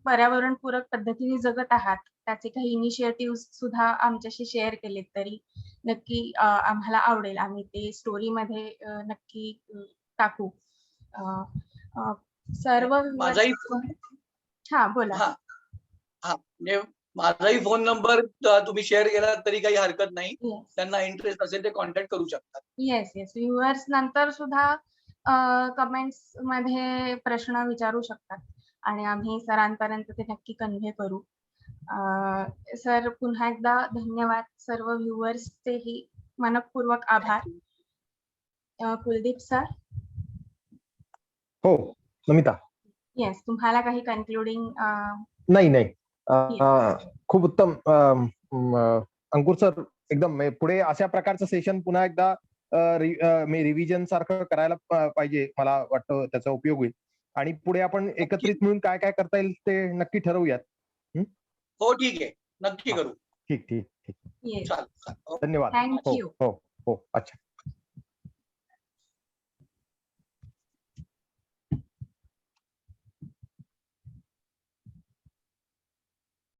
पर्यावरणपूरक पद्धतीने जगत आहात, त्याचे काही इनिशिएटिव्हज सुद्धा आमच्याशी शेअर केलेत तरी नक्की आम्हाला आवडेल. आम्ही ते स्टोरीमध्ये नक्की टाकू. सर्व माझाही हां, बोला. म्हणजे माझाही फोन नंबर तुम्ही शेअर केला तरी काही हरकत नाही. येस. त्यांना इंटरेस्ट असेल ते कॉन्टॅक्ट करू शकतात. येस. व्ह्युअर्स नंतर सुद्धा कमेंट्स मध्ये प्रश्न विचारू शकतात आणि आम्ही सरांपर्यंत ते नक्की कन्व्हे करू. सर पुन्हा एकदा धन्यवाद. सर्व व्ह्युअर्सचेही मनःपूर्वक आभार. कुलदीप सर. हो, नमिता. येस, तुम्हाला काही कन्क्लुडिंग? नाही. खूप उत्तम. अंकुर सर, एकदम पुढे अशा प्रकारचं सेशन पुन्हा एकदा रिव्हिजन सारखं करायला पाहिजे. मला वाटतं त्याचा उपयोग होईल आणि पुढे आपण एकत्रित मिळून काय काय करता येईल ते नक्की ठरवूयात. हो, ठीक आहे, नक्की करू. ठीक. येस. चालेल. धन्यवाद. थँक्यू. हो. अच्छा.